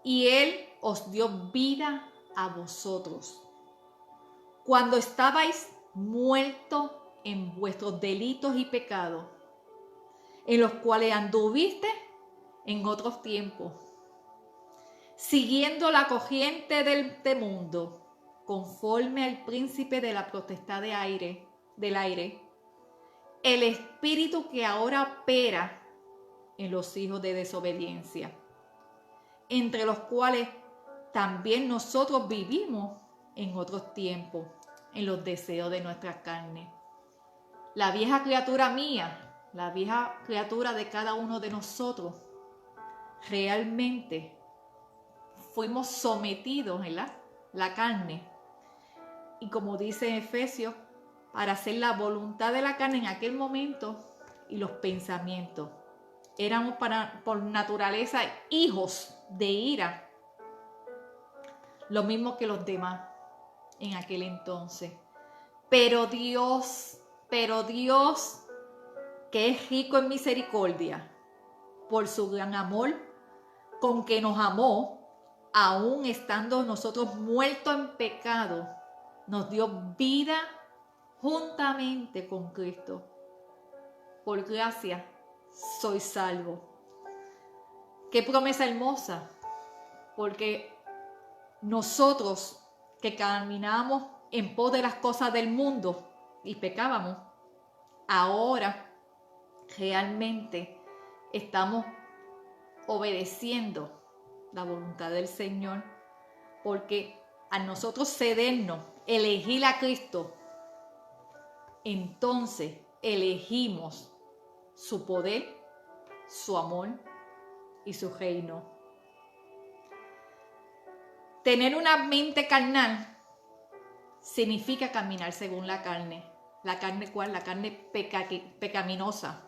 y Él os dio vida a vosotros, cuando estabais muertos en vuestros delitos y pecados, en los cuales anduviste en otros tiempos, siguiendo la corriente del mundo, conforme al príncipe de la potestad del aire, el espíritu que ahora opera en los hijos de desobediencia, entre los cuales también nosotros vivimos en otros tiempos, en los deseos de nuestra carne. La vieja criatura mía, la vieja criatura de cada uno de nosotros, realmente fuimos sometidos, ¿verdad?, la carne. Y como dice en Efesios, para hacer la voluntad de la carne en aquel momento y los pensamientos. Éramos por naturaleza hijos de ira, lo mismo que los demás en aquel entonces. Pero Dios, que es rico en misericordia, por su gran amor, con que nos amó, aún estando nosotros muertos en pecado, nos dio vida juntamente con Cristo. Por gracia soy salvo. Qué promesa hermosa, porque nosotros que caminamos en pos de las cosas del mundo y pecábamos, ahora realmente estamos obedeciendo la voluntad del Señor, porque a nosotros cedernos, elegir a Cristo, entonces elegimos su poder, su amor y su reino. Tener una mente carnal significa caminar según la carne. ¿La carne cuál? La carne pecaminosa.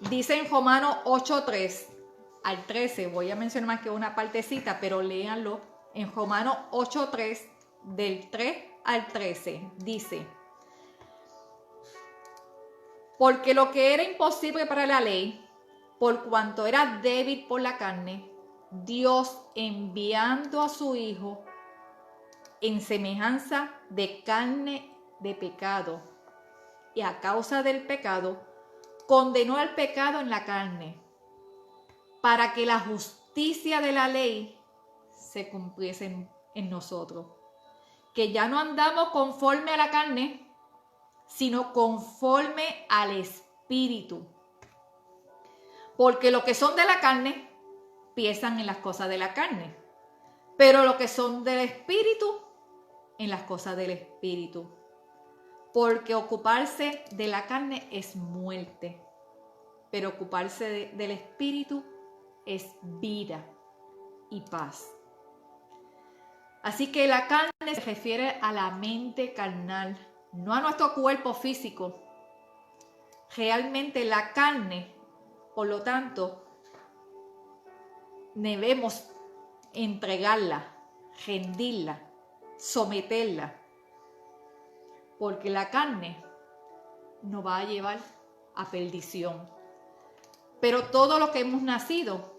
Dice en Romanos 8:3 al 13, voy a mencionar más que una partecita, pero léanlo. En Romanos 8:3, del 3 al 13, dice: porque lo que era imposible para la ley, por cuanto era débil por la carne, Dios, enviando a su Hijo en semejanza de carne de pecado, y a causa del pecado, condenó al pecado en la carne, para que la justicia de la ley se cumpliese en nosotros, que ya no andamos conforme a la carne, sino conforme al Espíritu. Porque los que son de la carne piensan en las cosas de la carne, pero los que son del Espíritu, en las cosas del Espíritu. Porque ocuparse de la carne es muerte, pero ocuparse del Espíritu es vida y paz. Así que la carne se refiere a la mente carnal, no a nuestro cuerpo físico. Realmente la carne, por lo tanto, debemos entregarla, rendirla, someterla, porque la carne nos va a llevar a perdición. Pero todo lo que hemos nacido,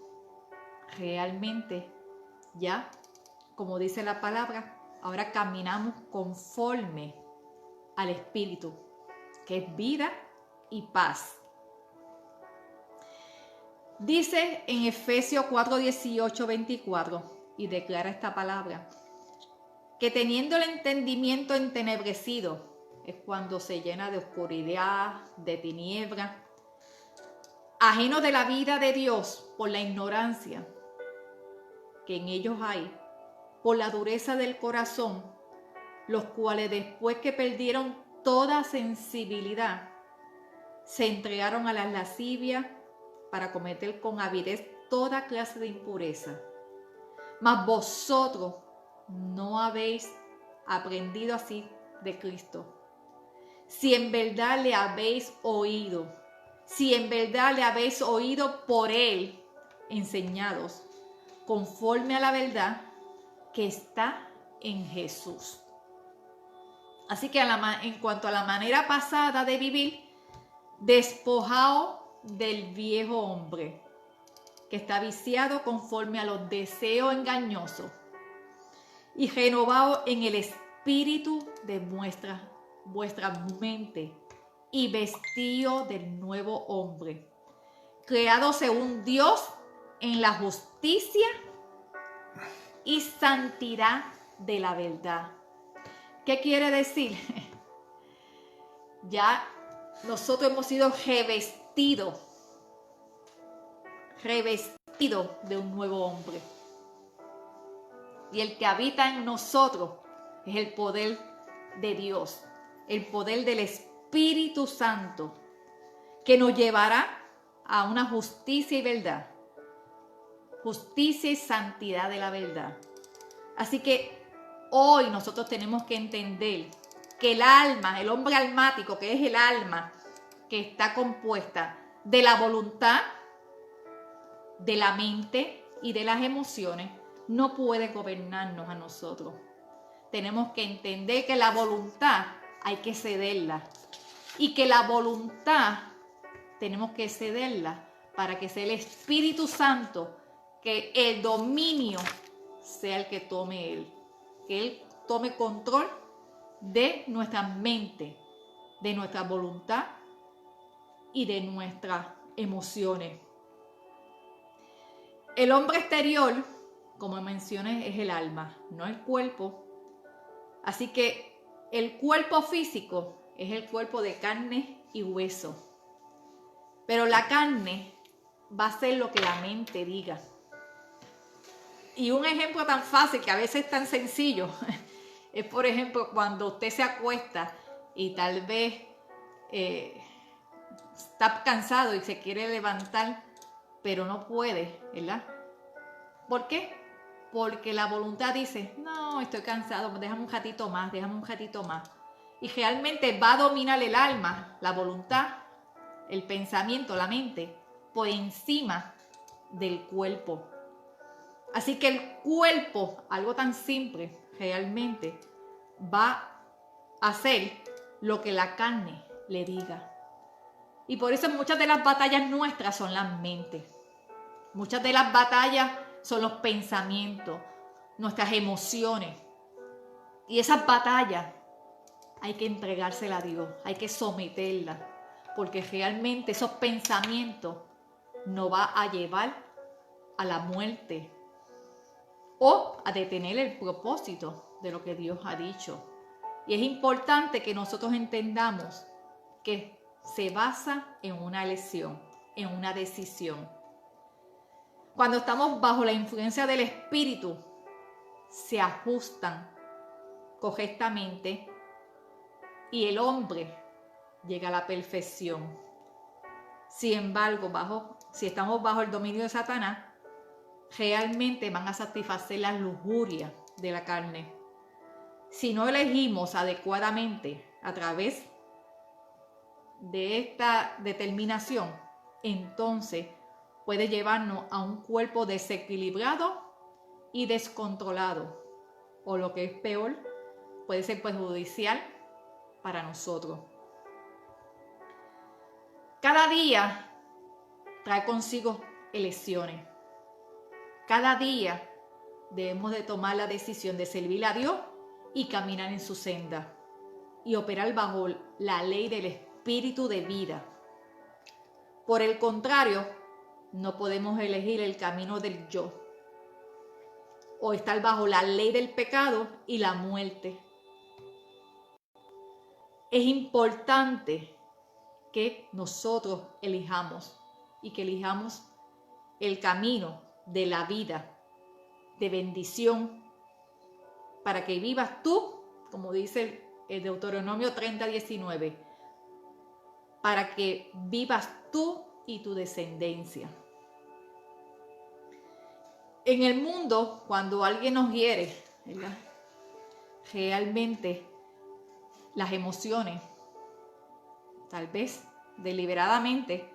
realmente ya, como dice la palabra, ahora caminamos conforme al Espíritu, que es vida y paz. Dice en Efesios 4:18-24, y declara esta palabra, que teniendo el entendimiento entenebrecido, es cuando se llena de oscuridad, de tiniebla, ajeno de la vida de Dios por la ignorancia que en ellos hay, por la dureza del corazón, los cuales después que perdieron toda sensibilidad, se entregaron a las lascivias para cometer con avidez toda clase de impureza. Mas vosotros no habéis aprendido así de Cristo. Si en verdad le habéis oído, por Él enseñados, conforme a la verdad que está en Jesús. Así que en cuanto a la manera pasada de vivir, despojado del viejo hombre, que está viciado conforme a los deseos engañosos, y renovado en el espíritu de vuestra mente, y vestido del nuevo hombre, creado según Dios en la justicia y santidad de la verdad. ¿Qué quiere decir? Ya nosotros hemos sido revestidos de un nuevo hombre. Y el que habita en nosotros es el poder de Dios, el poder del Espíritu Santo, que nos llevará a una justicia y verdad, justicia y santidad de la verdad. Así que hoy nosotros tenemos que entender que el alma, el hombre almático, que es el alma que está compuesta de la voluntad, de la mente y de las emociones, no puede gobernarnos a nosotros. Tenemos que entender que la voluntad hay que cederla y que la voluntad tenemos que cederla para que sea el Espíritu Santo, que el dominio sea el que tome Él, que Él tome control de nuestra mente, de nuestra voluntad y de nuestras emociones. El hombre exterior, como mencioné, es el alma, no el cuerpo. Así que el cuerpo físico es el cuerpo de carne y hueso. Pero la carne va a hacer lo que la mente diga. Y un ejemplo tan fácil, que a veces es tan sencillo, es por ejemplo cuando usted se acuesta y tal vez está cansado y se quiere levantar, pero no puede, ¿verdad? ¿Por qué? Porque la voluntad dice, no, estoy cansado, déjame un ratito más, déjame un ratito más. Y realmente va a dominar el alma, la voluntad, el pensamiento, la mente, por encima del cuerpo. Así que el cuerpo, algo tan simple, realmente va a hacer lo que la carne le diga. Y por eso muchas de las batallas nuestras son las mentes. Muchas de las batallas son los pensamientos, nuestras emociones. Y esas batallas hay que entregárselas a Dios, hay que someterlas, porque realmente esos pensamientos nos va a llevar a la muerte o a detener el propósito de lo que Dios ha dicho. Y es importante que nosotros entendamos que se basa en una elección, en una decisión. Cuando estamos bajo la influencia del Espíritu, se ajustan correctamente y el hombre llega a la perfección. Sin embargo, si estamos bajo el dominio de Satanás, realmente van a satisfacer las lujurias de la carne. Si no elegimos adecuadamente a través de esta determinación, entonces puede llevarnos a un cuerpo desequilibrado y descontrolado, o lo que es peor, puede ser perjudicial para nosotros. Cada día trae consigo elecciones. Cada día debemos de tomar la decisión de servir a Dios y caminar en su senda y operar bajo la ley del espíritu de vida. Por el contrario, no podemos elegir el camino del yo o estar bajo la ley del pecado y la muerte. Es importante que nosotros elijamos y que elijamos el camino de la vida, de bendición, para que vivas tú, como dice el Deuteronomio 30:19, para que vivas tú y tu descendencia. En el mundo, cuando alguien nos hiere, ¿verdad?, realmente las emociones, tal vez deliberadamente,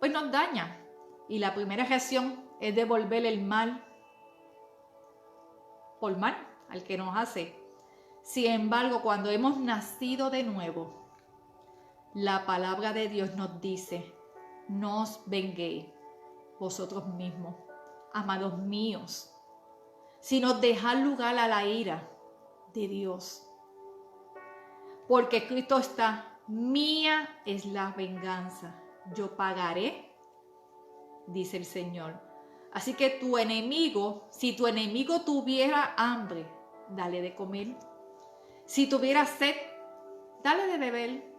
pues nos dañan. Y la primera reacción es devolver el mal por mal al que nos hace. Sin embargo, cuando hemos nacido de nuevo, la palabra de Dios nos dice, no os venguéis vosotros mismos, amados míos, sino dejad lugar a la ira de Dios. Porque Cristo está, mía es la venganza, yo pagaré, dice el Señor. Así que tu enemigo, si tu enemigo tuviera hambre, dale de comer. Si tuviera sed, dale de beber.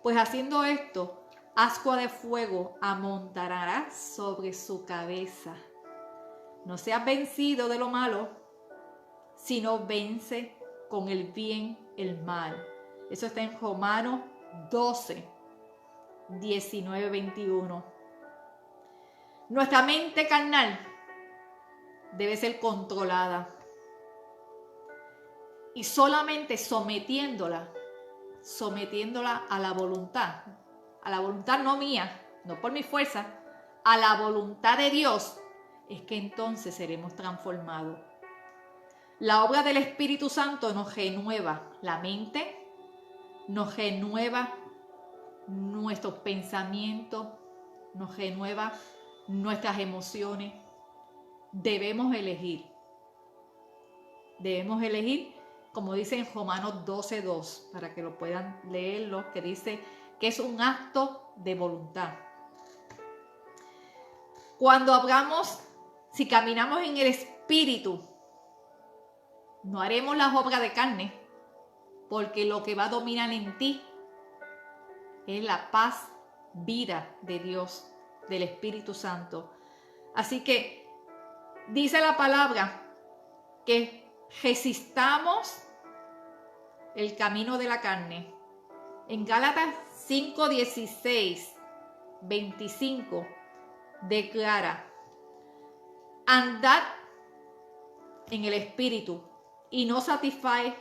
Pues haciendo esto, ascua de fuego amontonará sobre su cabeza. No seas vencido de lo malo, sino vence con el bien el mal. Eso está en Romanos 12, 19, 21. Nuestra mente carnal debe ser controlada. y solamente sometiéndola a la voluntad no mía, no por mi fuerza, a la voluntad de Dios, es que entonces seremos transformados. La obra del Espíritu Santo nos renueva la mente, nos renueva nuestros pensamientos, nos renueva nuestras emociones. Debemos elegir, como dice en Romanos 12:2, para que lo puedan leerlo, que dice que es un acto de voluntad. Cuando si caminamos en el Espíritu, no haremos las obras de carne, porque lo que va a dominar en ti es la paz, vida de Dios, del Espíritu Santo. Así que dice la palabra que resistamos el camino de la carne. En Gálatas 5:16, 25 declara: andad en el Espíritu y no satisfagáis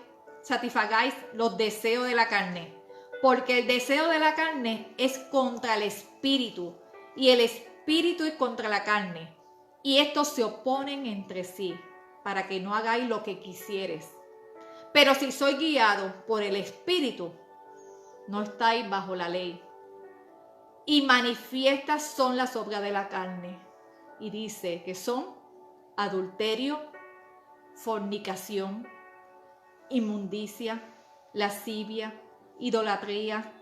los deseos de la carne, porque el deseo de la carne es contra el Espíritu y el Espíritu es contra la carne, y estos se oponen entre sí, para que no hagáis lo que quisieres. Pero si sois guiados por el Espíritu, no estáis bajo la ley. Y manifiestas son las obras de la carne. Y dice que son adulterio, fornicación, inmundicia, lascivia, idolatría,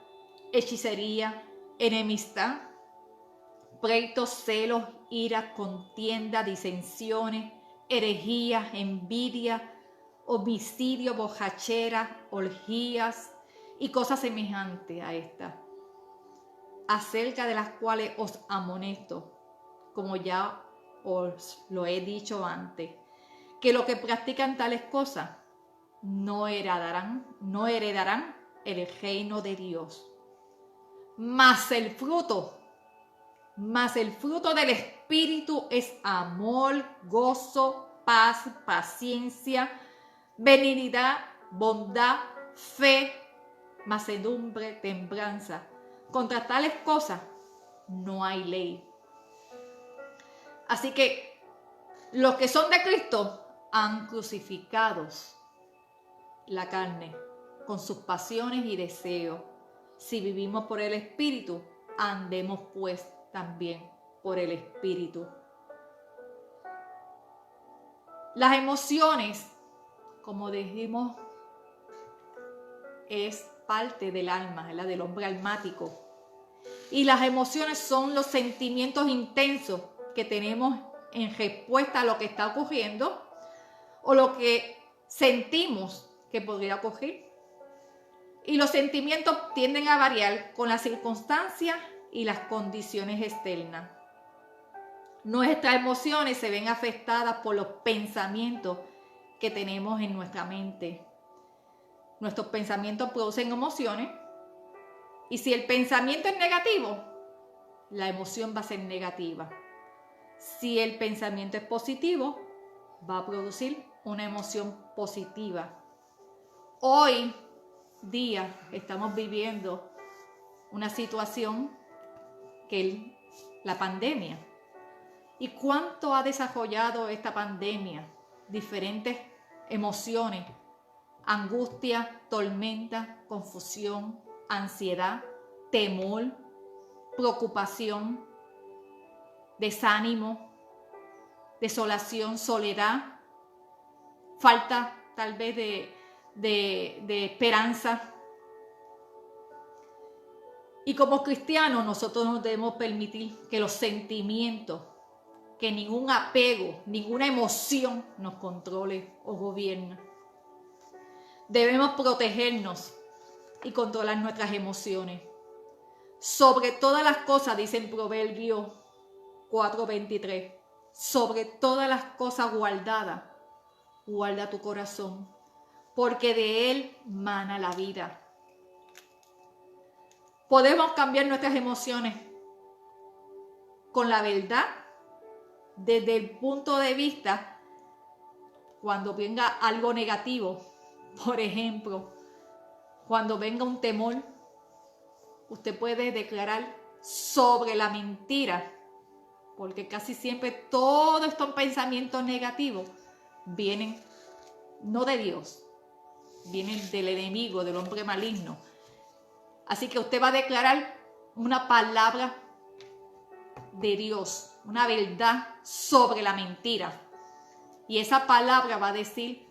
hechicería, enemistad, pleitos, celos, ira, contienda, disensiones, herejías, envidia, homicidio, borrachera, orgías y cosas semejantes a estas, acerca de las cuales os amonesto, como ya os lo he dicho antes, que los que practican tales cosas no heredarán el reino de Dios. Mas el fruto del Espíritu es amor, gozo, paz, paciencia, benignidad, bondad, fe, mansedumbre, templanza. Contra tales cosas no hay ley. Así que los que son de Cristo han crucificado la carne con sus pasiones y deseos. Si vivimos por el Espíritu, andemos pues también por el Espíritu. Las emociones, como dijimos, es parte del alma, ¿verdad? Del hombre almático. Y las emociones son los sentimientos intensos que tenemos en respuesta a lo que está ocurriendo o lo que sentimos que podría ocurrir. Y los sentimientos tienden a variar con las circunstancias y las condiciones externas. Nuestras emociones se ven afectadas por los pensamientos que tenemos en nuestra mente. Nuestros pensamientos producen emociones, y si el pensamiento es negativo, la emoción va a ser negativa. Si el pensamiento es positivo, va a producir una emoción positiva. Hoy día estamos viviendo una situación que es la pandemia. ¿Y cuánto ha desarrollado esta pandemia? Diferentes emociones: angustia, tormenta, confusión, ansiedad, temor, preocupación, desánimo, desolación, soledad, falta tal vez de esperanza. Y como cristianos nosotros no debemos permitir que los sentimientos, que ningún apego, ninguna emoción nos controle o gobierne. Debemos protegernos y controlar nuestras emociones. Sobre todas las cosas, dice en Proverbios 4:23, sobre todas las cosas guardadas, guarda tu corazón, porque de él mana la vida. Podemos cambiar nuestras emociones con la verdad desde el punto de vista cuando venga algo negativo. Por ejemplo, cuando venga un temor, usted puede declarar sobre la mentira, porque casi siempre todos estos pensamientos negativos vienen no de Dios, vienen del enemigo, del hombre maligno. Así que usted va a declarar una palabra de Dios, una verdad sobre la mentira. Y esa palabra va a decir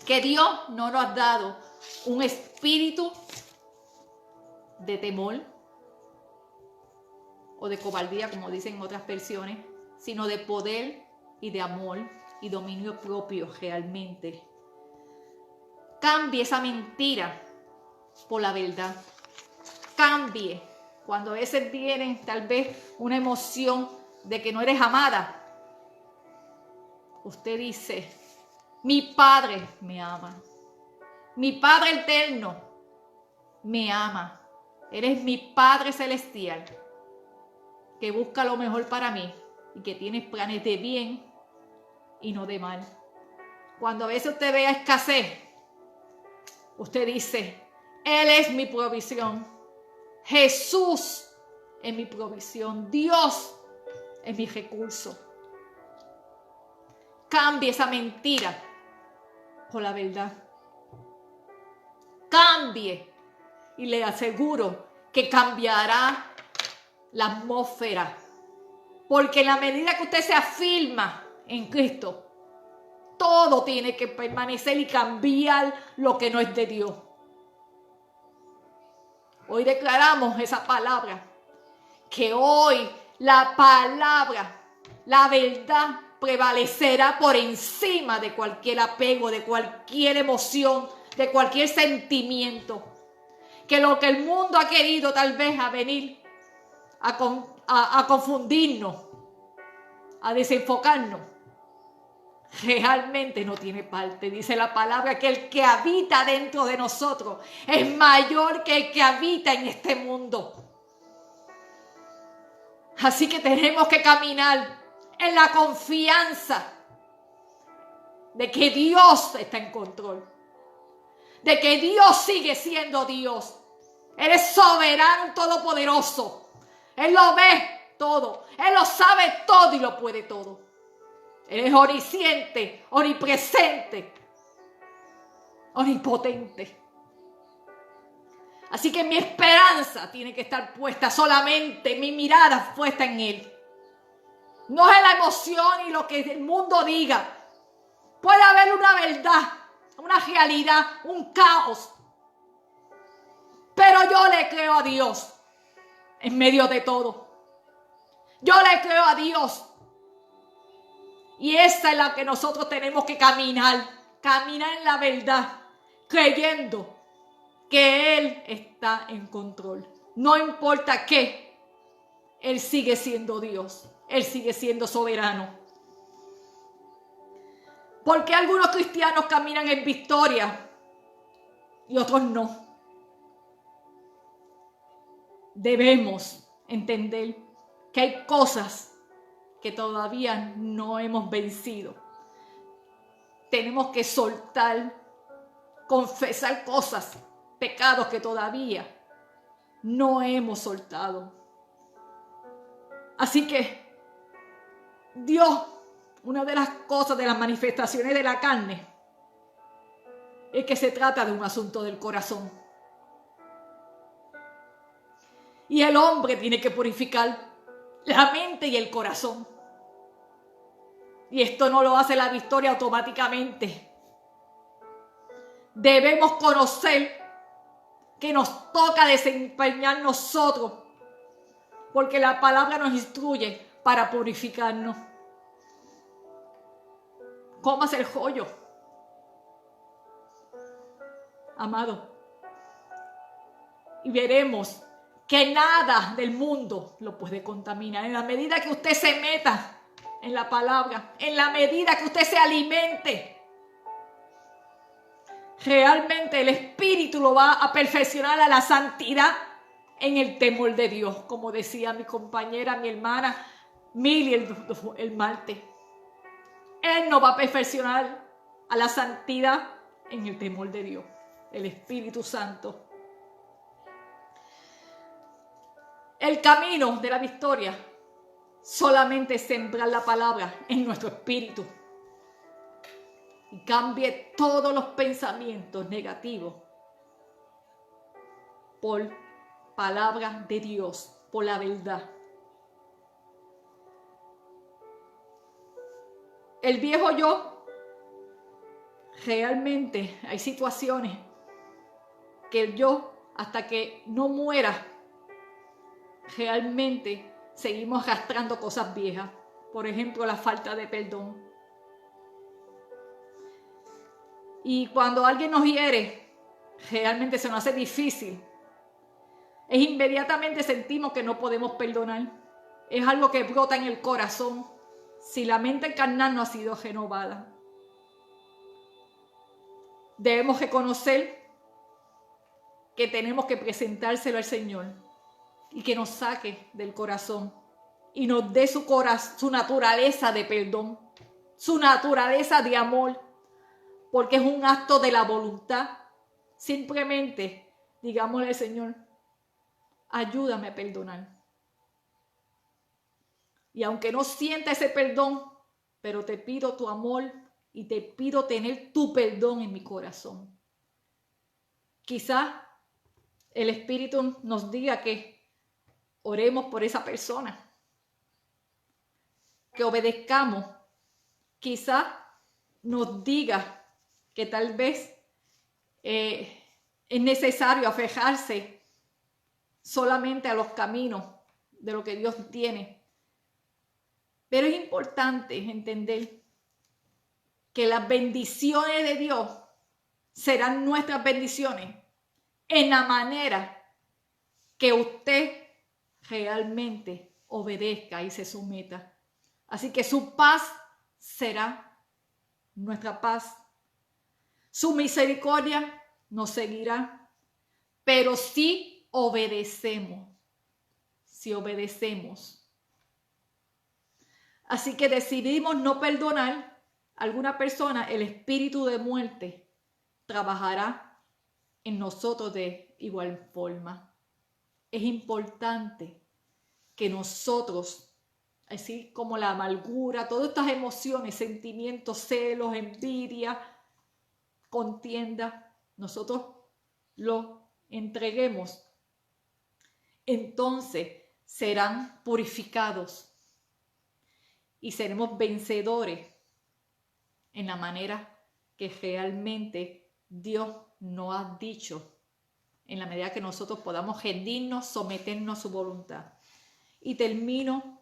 que Dios no nos ha dado un espíritu de temor o de cobardía, como dicen otras versiones, sino de poder y de amor y dominio propio realmente. Cambie esa mentira por la verdad. Cambie. Cuando a veces viene tal vez una emoción de que no eres amada, usted dice, mi Padre me ama. Mi Padre eterno me ama. Eres mi Padre celestial que busca lo mejor para mí y que tiene planes de bien y no de mal. Cuando a veces usted vea escasez, usted dice, Él es mi provisión. Jesús es mi provisión. Dios es mi recurso. Cambie esa mentira por la verdad. Cambie y le aseguro que cambiará la atmósfera. Porque en la medida que usted se afirma en Cristo, todo tiene que permanecer y cambiar lo que no es de Dios. Hoy declaramos esa palabra, que hoy la palabra, la verdad prevalecerá por encima de cualquier apego, de cualquier emoción, de cualquier sentimiento. Que lo que el mundo ha querido tal vez a venir a confundirnos, a desenfocarnos, realmente no tiene parte. Dice la palabra que el que habita dentro de nosotros es mayor que el que habita en este mundo. Así que tenemos que caminar en la confianza de que Dios está en control, de que Dios sigue siendo Dios. Él es soberano, todopoderoso. Él lo ve todo, Él lo sabe todo y lo puede todo. Él es omnisciente, omnipresente, omnipotente. Así que mi esperanza tiene que estar puesta solamente, mi mirada puesta en Él. No es la emoción y lo que el mundo diga. Puede haber una verdad, una realidad, un caos. Pero yo le creo a Dios en medio de todo. Yo le creo a Dios. Y esa es la que nosotros tenemos que caminar. Caminar en la verdad, creyendo que Él está en control. No importa qué, Él sigue siendo Dios. Él sigue siendo soberano. Porque algunos cristianos caminan en victoria y otros no. Debemos entender que hay cosas que todavía no hemos vencido. Tenemos que soltar, confesar cosas, pecados que todavía no hemos soltado. Así que Dios, una de las cosas de las manifestaciones de la carne, es que se trata de un asunto del corazón. Y el hombre tiene que purificar la mente y el corazón. Y esto no lo hace la victoria automáticamente. Debemos conocer que nos toca desempeñar nosotros, porque la palabra nos instruye para purificarnos. Cómase el joyo, amado, y veremos que nada del mundo lo puede contaminar. En la medida que usted se meta en la palabra, en la medida que usted se alimente, realmente el Espíritu lo va a perfeccionar a la santidad en el temor de Dios, como decía mi compañera, mi hermana Mili el martes. Él nos va a perfeccionar a la santidad en el temor de Dios, el Espíritu Santo. El camino de la victoria solamente es sembrar la palabra en nuestro espíritu y cambie todos los pensamientos negativos por palabra de Dios, por la verdad. El viejo yo, realmente hay situaciones que el yo, hasta que no muera, realmente seguimos arrastrando cosas viejas. Por ejemplo, la falta de perdón. Y cuando alguien nos hiere, realmente se nos hace difícil. Inmediatamente sentimos que no podemos perdonar. Es algo que brota en el corazón si la mente carnal no ha sido renovada. Debemos reconocer que tenemos que presentárselo al Señor y que nos saque del corazón y nos dé su naturaleza de perdón, su naturaleza de amor, porque es un acto de la voluntad. Simplemente digámosle al Señor, ayúdame a perdonar. Y aunque no sienta ese perdón, pero te pido tu amor y te pido tener tu perdón en mi corazón. Quizás el Espíritu nos diga que oremos por esa persona, que obedezcamos. Quizás nos diga que tal vez es necesario aferrarse solamente a los caminos de lo que Dios tiene. Pero es importante entender que las bendiciones de Dios serán nuestras bendiciones en la manera que usted realmente obedezca y se someta. Así que su paz será nuestra paz. Su misericordia nos seguirá, pero si obedecemos, Así que decidimos no perdonar a alguna persona, el espíritu de muerte trabajará en nosotros de igual forma. Es importante que nosotros, así como la amargura, todas estas emociones, sentimientos, celos, envidia, contienda, nosotros lo entreguemos. Entonces serán purificados y seremos vencedores en la manera que realmente Dios nos ha dicho, en la medida que nosotros podamos rendirnos, someternos a su voluntad. Y termino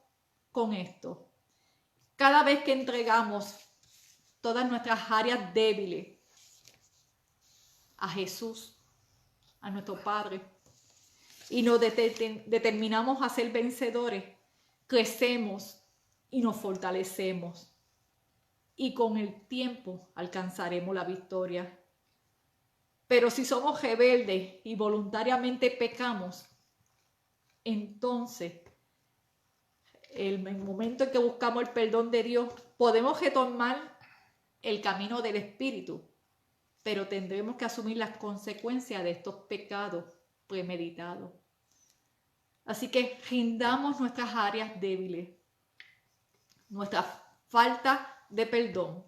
con esto. Cada vez que entregamos todas nuestras áreas débiles a Jesús, a nuestro Padre, y nos determinamos a ser vencedores, crecemos y nos fortalecemos. Y con el tiempo alcanzaremos la victoria. Pero si somos rebeldes y voluntariamente pecamos, entonces, en el momento en que buscamos el perdón de Dios, podemos retomar el camino del Espíritu, pero tendremos que asumir las consecuencias de estos pecados premeditados. Así que rindamos nuestras áreas débiles, nuestra falta de perdón.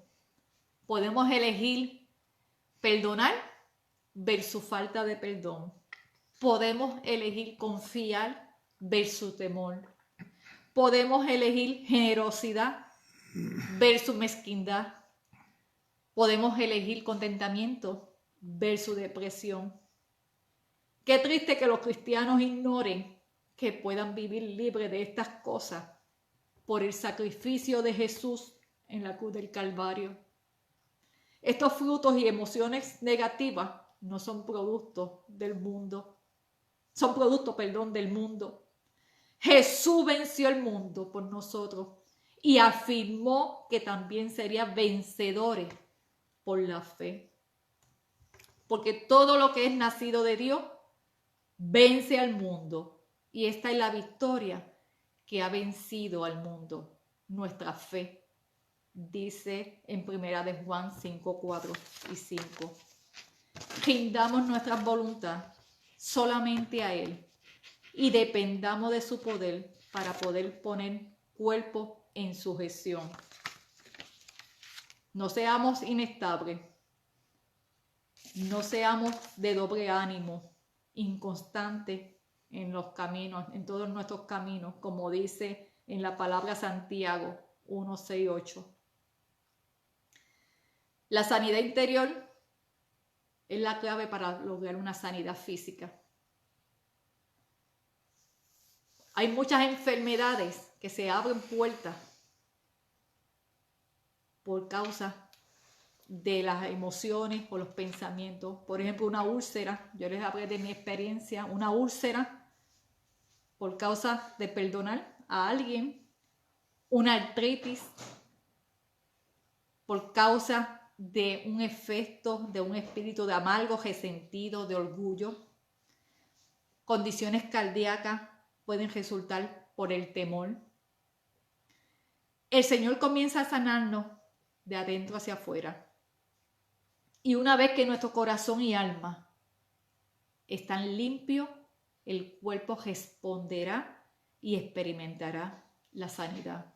Podemos elegir perdonar versus falta de perdón. Podemos elegir confiar versus temor. Podemos elegir generosidad versus mezquindad. Podemos elegir contentamiento versus depresión. Qué triste que los cristianos ignoren que puedan vivir libres de estas cosas por el sacrificio de Jesús en la cruz del Calvario. Estos frutos y emociones negativas no son productos del mundo. Son productos, del mundo. Jesús venció el mundo por nosotros y afirmó que también sería vencedores por la fe. Porque todo lo que es nacido de Dios vence al mundo. Y esta es la victoria que ha vencido al mundo, nuestra fe. Dice en 1 de Juan 5, 4 y 5. rindamos nuestra voluntad solamente a Él y dependamos de su poder para poder poner cuerpo en sujeción. No seamos inestables, no seamos de doble ánimo, inconstantes en los caminos, en todos nuestros caminos, como dice en la palabra Santiago 1, 6, 8. La sanidad interior es la clave para lograr una sanidad física. Hay muchas enfermedades que se abren puertas por causa de las emociones o los pensamientos. Por ejemplo, una úlcera, yo les hablé de mi experiencia, una úlcera por causa de perdonar a alguien, una artritis por causa de un efecto de un espíritu de amargo, resentido, de orgullo. Condiciones cardíacas pueden resultar por el temor. El Señor comienza a sanarnos de adentro hacia afuera. Y una vez que nuestro corazón y alma están limpios, el cuerpo responderá y experimentará la sanidad.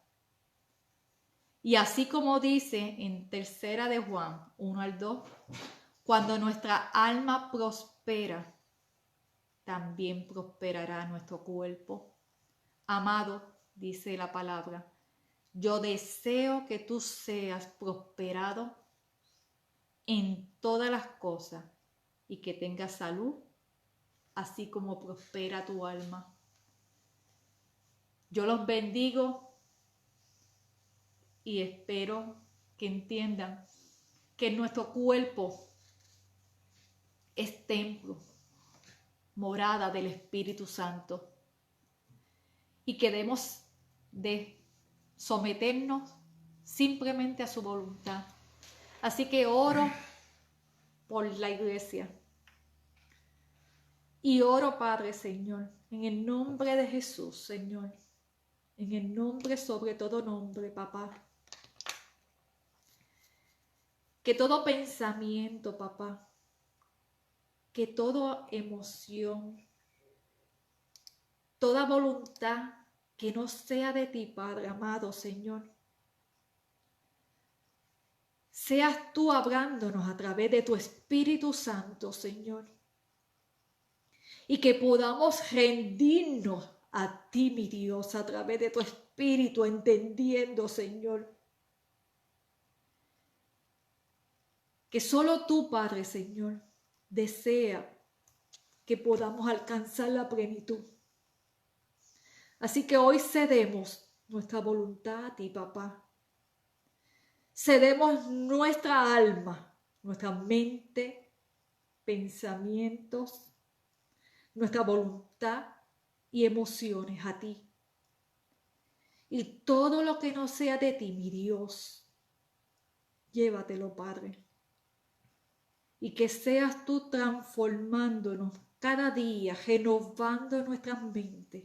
Y así como dice en 3 de Juan 1 al 2, cuando nuestra alma prospera, también prosperará nuestro cuerpo. Amado, dice la palabra, yo deseo que tú seas prosperado en todas las cosas y que tengas salud, así como prospera tu alma. Yo los bendigo y espero que entiendan que nuestro cuerpo es templo, morada del Espíritu Santo, y que debemos de someternos simplemente a su voluntad. Así que oro por la iglesia y oro, Padre, Señor, en el nombre de Jesús, Señor, en el nombre sobre todo nombre, papá, que todo pensamiento, papá, que toda emoción, toda voluntad que no sea de ti, Padre amado, Señor, seas tú hablándonos a través de tu Espíritu Santo, Señor, y que podamos rendirnos a ti, mi Dios, a través de tu Espíritu, entendiendo, Señor, que solo tú, Padre, Señor, desea que podamos alcanzar la plenitud. Así que hoy cedemos nuestra voluntad a ti, papá. Cedemos nuestra alma, nuestra mente, pensamientos, nuestra voluntad y emociones a ti. Y todo lo que no sea de ti, mi Dios, llévatelo, Padre. Y que seas tú transformándonos cada día, renovando nuestras mentes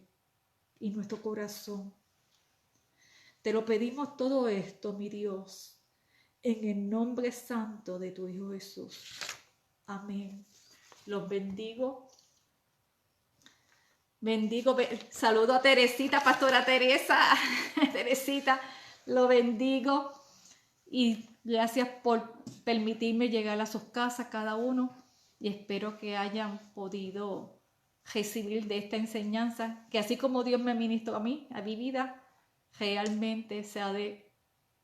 y nuestro corazón. Te lo pedimos todo esto, mi Dios, en el nombre santo de tu Hijo Jesús. Amén. Los bendigo. Saludo a Teresita, Pastora Teresa. Teresita, lo bendigo. Y gracias por permitirme llegar a sus casas cada uno. Y espero que hayan podido recibir de esta enseñanza, que así como Dios me ministró a mí, a mi vida, realmente sea de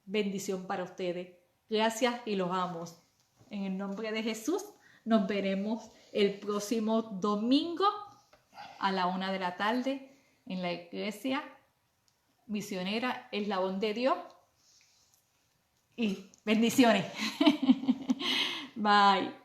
bendición para ustedes. Gracias y los amo. En el nombre de Jesús, nos veremos el próximo domingo a la 1 de la tarde en la iglesia misionera Eslabón de Dios. Y bendiciones. Bye.